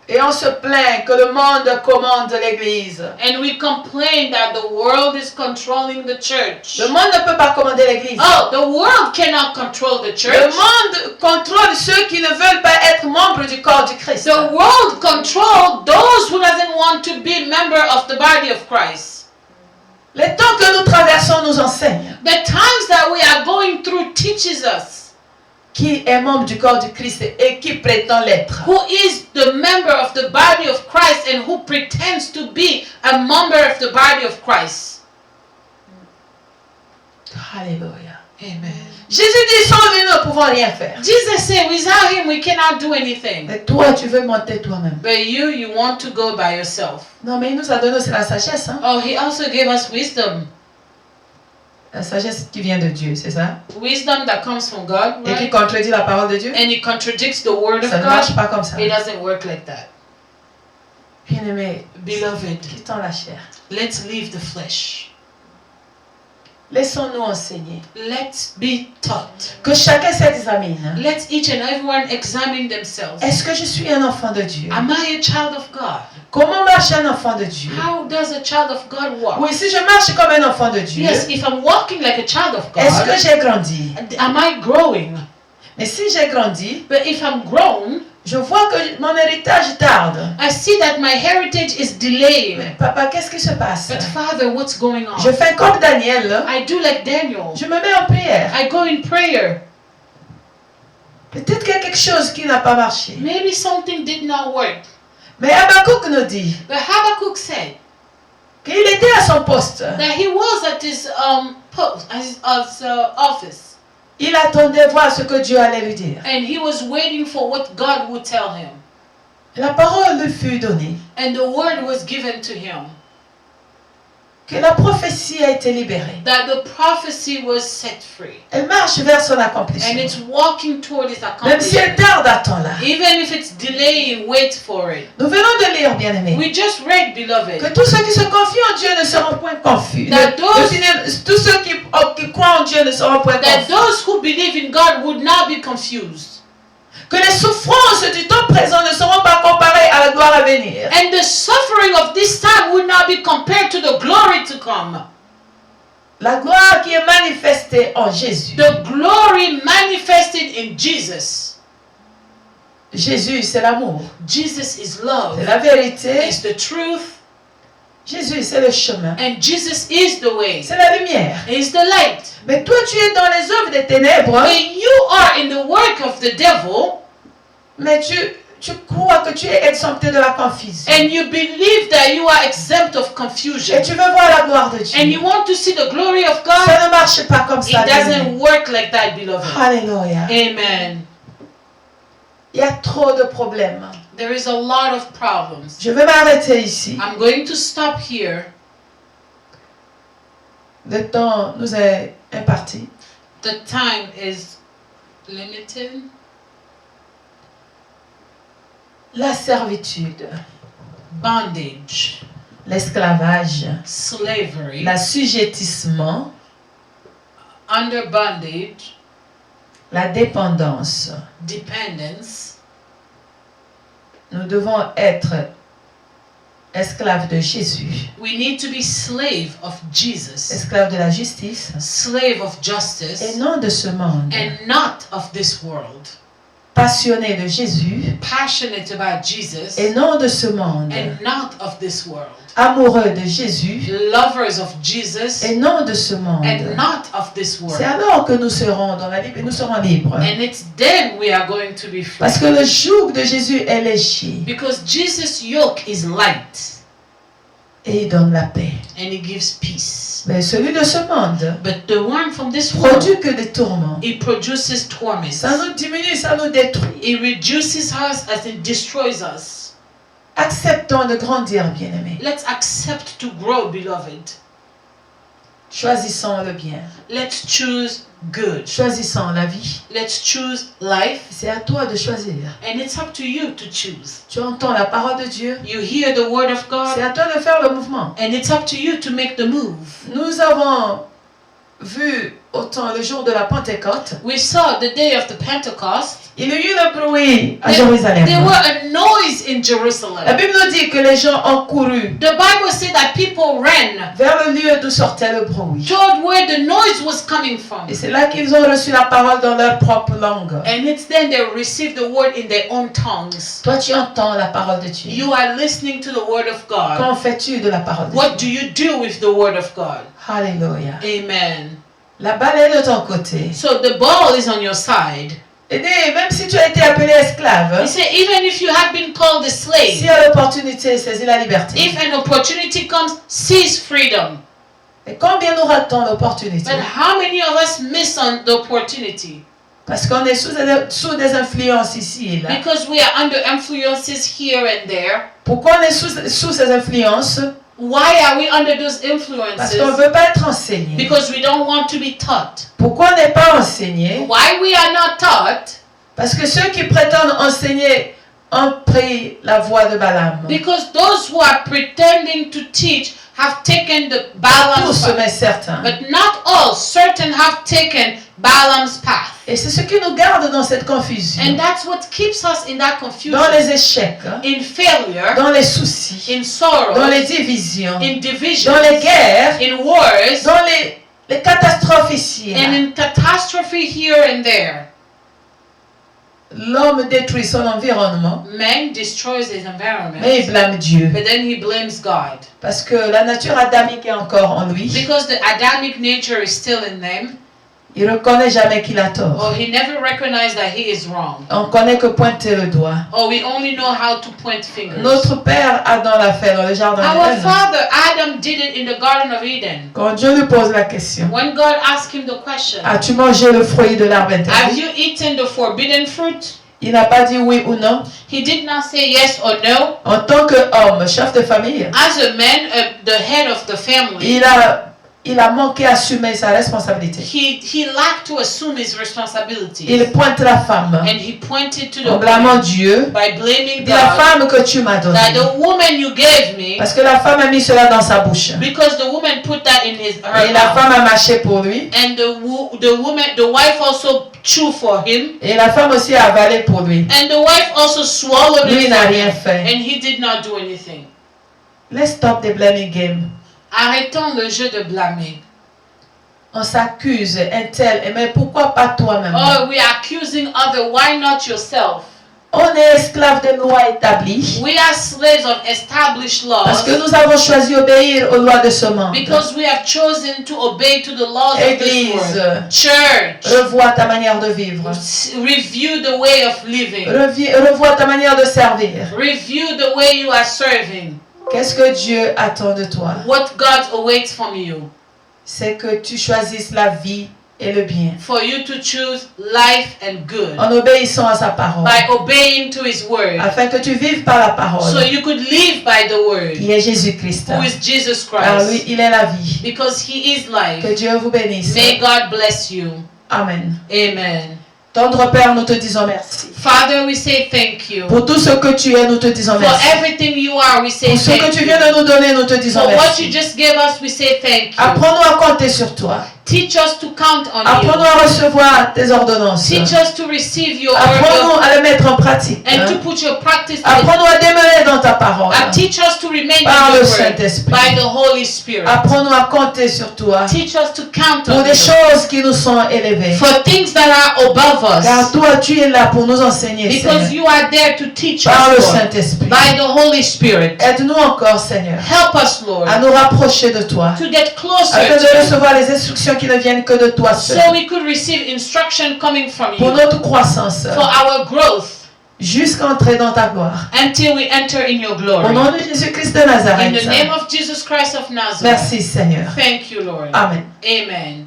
Et on se plaint que le monde commande l'Église. And we complain that the world is controlling the church. Le monde ne peut pas commander l'Église. Oh, the world cannot control the church. Le monde contrôle ceux qui ne veulent pas être membres du corps du Christ. The world controls those who doesn't want to be member of the body of Christ. Les temps que nous traversons nous enseignent. The times that we are going through teaches us. Qui est membre du corps du Christ et qui prétend l'être. Who is the member of the body of Christ and who pretends to be a member of the body of Christ. Alléluia. Amen. Jésus dit sans lui nous ne pouvons rien faire. Jesus said without him we cannot do anything. Et toi tu veux monter toi-même. But you want to go by yourself. Non mais il nous a donné aussi la sagesse. Hein? Oh, he also gave us wisdom. La sagesse qui vient de Dieu, c'est ça? Wisdom that comes from God, right? Et qui contredit la parole de Dieu? And it contradicts the word of Ça ne God. marche pas comme ça. It doesn't work like that. Bien-aimé, beloved, quittons la chair. Let's leave the flesh. Laissons-nous enseigner. Let's be taught. Que chacun s'examine. Let each and everyone examine themselves. Est-ce que je suis un enfant de Dieu? Am I a child of God? Comment marche un enfant de Dieu? How does a child of God walk? Oui, si je marche comme un enfant de Dieu, Yes, if I'm walking like a child of God, est-ce que j'ai grandi? am I growing? Mais si j'ai grandi, But if I'm grown, je vois que mon héritage tarde. I see that my heritage is delayed. Mais papa, qu'est-ce qui se passe? But Father, what's going on? Je fais comme Daniel. I do like Daniel. Je me mets en prière. I go in prayer. Peut-être qu'il y a quelque chose qui n'a pas marché. Maybe something did not work. Mais Habakkuk nous dit But Habakkuk said qu'il était à son poste. that he was at his post, office. Il attendait voir ce que Dieu allait lui dire. And he was waiting for what God would tell him. La parole lui fut donnée. And the word was given to him. Que la prophétie a été libérée. That the prophecy was set free. Elle marche vers son And accomplissement. it's walking toward its Même si elle accomplishment. tarde, attends-la. Even if it's delaying, wait for it. Nous venons de lire, bien-aimés, We just read, que beloved, tous ceux qui se confient en Dieu ne seront point confus. That Tous ceux qui croient en Dieu ne seront point that confus. those who believe in God would not be confused. Que les souffrances du temps présent ne seront pas comparées à la gloire à venir. And the suffering of this time would not be compared to the glory to come. La gloire qui est manifestée en Jésus. The glory manifested in Jesus. Jésus, c'est l'amour. Jesus is love. C'est la vérité. It's the truth. Jésus, c'est le chemin. And Jesus is the way. C'est la lumière. Is the light. Mais toi, tu es dans les œuvres des ténèbres. When you are in the work of the devil, Mais tu crois que tu es exempté de la confusion. and you believe that you are exempt of confusion, Et tu veux voir la gloire de Dieu. and you want to see the glory of Ça God, ne marche pas comme it ça. doesn't work like that, beloved. Alléluia. Amen. Il y a trop de problèmes. There is a lot of problems. Je vais m'arrêter ici. I'm going to stop here. Le temps nous est imparti. The time is limited. La servitude, Bondage, l'esclavage, slavery, l'assujettissement, under bondage, la dépendance. dependence. Nous devons être esclaves de Jésus, We need to be slave of Jesus, esclaves de la justice slave of et justice, non de ce monde. and not of this world. passionné de Jésus, passionate about Jesus, et non de ce monde, and not of this world, amoureux de Jésus, lovers of Jesus, et non de ce monde, and not of this world. C'est alors que nous serons dans la Bible et nous serons libres. And it's then we are going to be free. Parce que le joug de Jésus est léger. Because Jesus' yoke is light. Et il donne la paix. And he gives peace. Mais celui de ce monde But the one from this world produit que des tourments. It produces torments. Ça nous diminue, ça nous détruit. It reduces us as it destroys us. Acceptons de grandir, bien-aimés. Let's accept to grow, beloved. Choisissons le bien. Let's choose good. Choisissons la vie. Let's choose life. C'est à toi de choisir. And it's up to you to choose. Tu entends la parole de Dieu. You hear the word of God. C'est à toi de faire le mouvement. And it's up to you to make the move. Nous avons vu autant le jour de la Pentecôte. We saw the day of the Pentecost. Il y a eu le bruit à Jérusalem. There were a noise in Jerusalem. La Bible nous dit que les gens ont couru. The Bible said that people ran vers le lieu d'où sortait le bruit. Toward where the noise was coming from. Et c'est là qu'ils ont reçu la parole dans leur propre langue. And it's then they received the word in their own tongues. Toi, tu entends la parole de Dieu. You are listening to the word of God. Qu'en fais-tu de la parole de Dieu? What do you do with the word of God? Hallelujah. Amen. La balle est de ton côté. So the ball is on your side. Et même si tu as été appelé esclave, He said, even if you have been called a slave, si à l'opportunité, saisis la liberté. if an opportunity comes, seize freedom. Et combien nous ratons l'opportunité? But how many of us miss on the opportunity? Parce qu'on est sous des influences ici et là. Because we are under influences here and there. Pourquoi on est sous ces influences? Why are we under those Parce qu'on ne influences? veut pas être enseigné. Because we don't want to be taught. Pourquoi on n'est pas enseigné? Why we are not taught? Parce que ceux qui prétendent enseigner ont pris la voie de Balaam. Because those who are pretending to teach have taken the Balaam's Tous, mais certains. But not all. Certain have taken Balaam's path. Et c'est ce qui nous garde dans cette confusion. And that's what keeps us in that confusion. Dans les échecs, in failure, dans les soucis, in sorrow, dans les divisions, in division, dans les guerres, in wars, dans les catastrophes ici. and in catastrophe here and there. L'homme détruit son environnement, Man destroys his environment, mais il blâme Dieu. but then he blames God. Parce que la nature adamique est encore en lui. Because the Adamic nature is still in them. Il ne reconnaît jamais qu'il a tort. Or he never recognized that he is wrong. On connaît que pointer le doigt. Or we only know how to point fingers. Notre père Adam l'a fait dans le jardin Our d'Éden. father Adam did it in the Garden of Eden. Quand Dieu lui pose la question, When God asked him the question, as-tu mangé le fruit de l'arbre have interdit? you eaten the forbidden fruit? Il n'a pas dit oui ou non. He did not say yes or no. En tant qu'homme, chef de famille, As a man, the head of the family, il a manqué à assumer sa responsabilité. he lacked to assume his responsibilities. Il pointe la femme And he pointed to en the blâmant woman Dieu. by blaming Dis la God femme que tu m'as donnée. that the woman you gave me, Parce que la femme a mis cela dans sa bouche. because the woman put that in her Et la mouth. femme a mâché pour lui. And the wife also chewed for him. Et la femme aussi a avalé pour lui. And the wife also swallowed Lui it n'a for rien him. fait. And he did not do anything. Let's stop the blaming game. Arrêtons le jeu de blâmer. On s'accuse, un tel, mais pourquoi pas toi-même? Oh, we are accusing others. Why not yourself? On est esclave des lois établies. We are slaves of established Parce que laws. nous avons choisi d'obéir aux lois de ce monde. Because we have chosen to obey to the laws of this Église, world. Church, revois ta manière de vivre. review the way of living. Revois ta manière de servir. Review the way you are serving. Qu'est-ce que Dieu attend de toi? What God awaits from you. C'est que tu choisisses la vie et le bien. For you to choose life and good. En obéissant à sa parole. By obeying to His word. Afin que tu vives par la parole. So you could live by the word. Qui est Jésus-Christ. Who is Jesus Car lui, Christ. il est la vie. Because He is life. Que Dieu vous bénisse. May God bless you. Amen. Amen. Tendre Père, nous te disons merci. Father, we say thank you. Pour tout ce que tu es, nous te disons For merci. everything you are, we say Pour ce que thank tu you. viens de nous donner, nous te disons For what you merci. just gave us, we say thank you. Apprends-nous à compter sur toi. Teach us to count on Apprends-nous à recevoir tes ordonnances. Teach us to receive your Apprends-nous à le mettre en pratique. And to put your practice. Apprends-nous à demeurer dans ta parole. Teach us to remain par in le your Saint-Esprit. By the Holy Spirit. Apprends-nous à compter sur toi. Teach us to count pour on des choses qui nous sont élevées. For things that are above us. Car toi, tu es là pour nous enseigner, Because Seigneur. you are there to teach par us, le Lord. Saint-Esprit. By the Holy Spirit. Aide-nous encore, Seigneur. Help us, Lord. À nous rapprocher de toi. To get closer. Afin de recevoir les instructions qui ne viennent que de toi seul. So we could receive instruction coming from you. Pour notre croissance. For our growth. Jusqu'à entrer dans ta gloire. Until we enter in your glory. Au nom de Jésus-Christ de Nazareth. In the name of Jesus Christ of Nazareth. Merci, Seigneur. Thank you, Lord. Amen. Amen.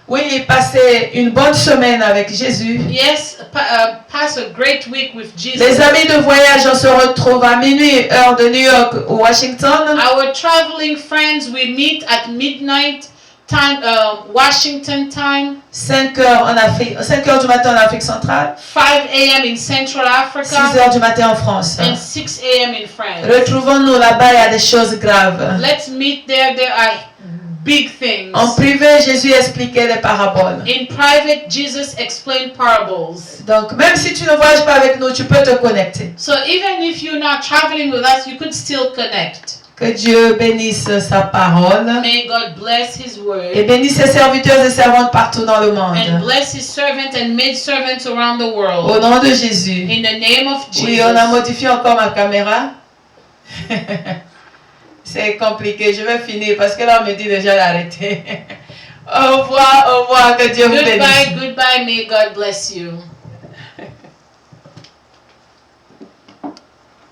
Oui, passez une bonne semaine avec Jésus. Yes, pass a great week with Jesus. Les amis de voyage, on se retrouve à minuit, heure de New York ou Washington. Our traveling friends, we meet at midnight time, Washington time. 5 heures en Afrique, 5 heures du matin en Afrique centrale. 5 a.m. in Central Africa. 6 heures du matin en France. And 6 a.m. in France. Retrouvons-nous là-bas, il y a des choses graves. Let's meet there. There are big things. En privé, Jésus expliquait les paraboles. In private, Jesus explained parables. Donc, même si tu ne voyages pas avec nous, tu peux te connecter. So even if you're not traveling with us, you could still connect. Que Dieu bénisse sa parole. May God bless His word. Et bénisse ses serviteurs et servantes partout dans le monde. And bless His servants and maidservants around the world. Au nom de Jésus. In the name of Jesus. Oui, on a modifié encore ma caméra. C'est compliqué. Je vais finir parce que là on me dit déjà d'arrêter. Au revoir, que Dieu vous bénisse. Goodbye, may God bless you.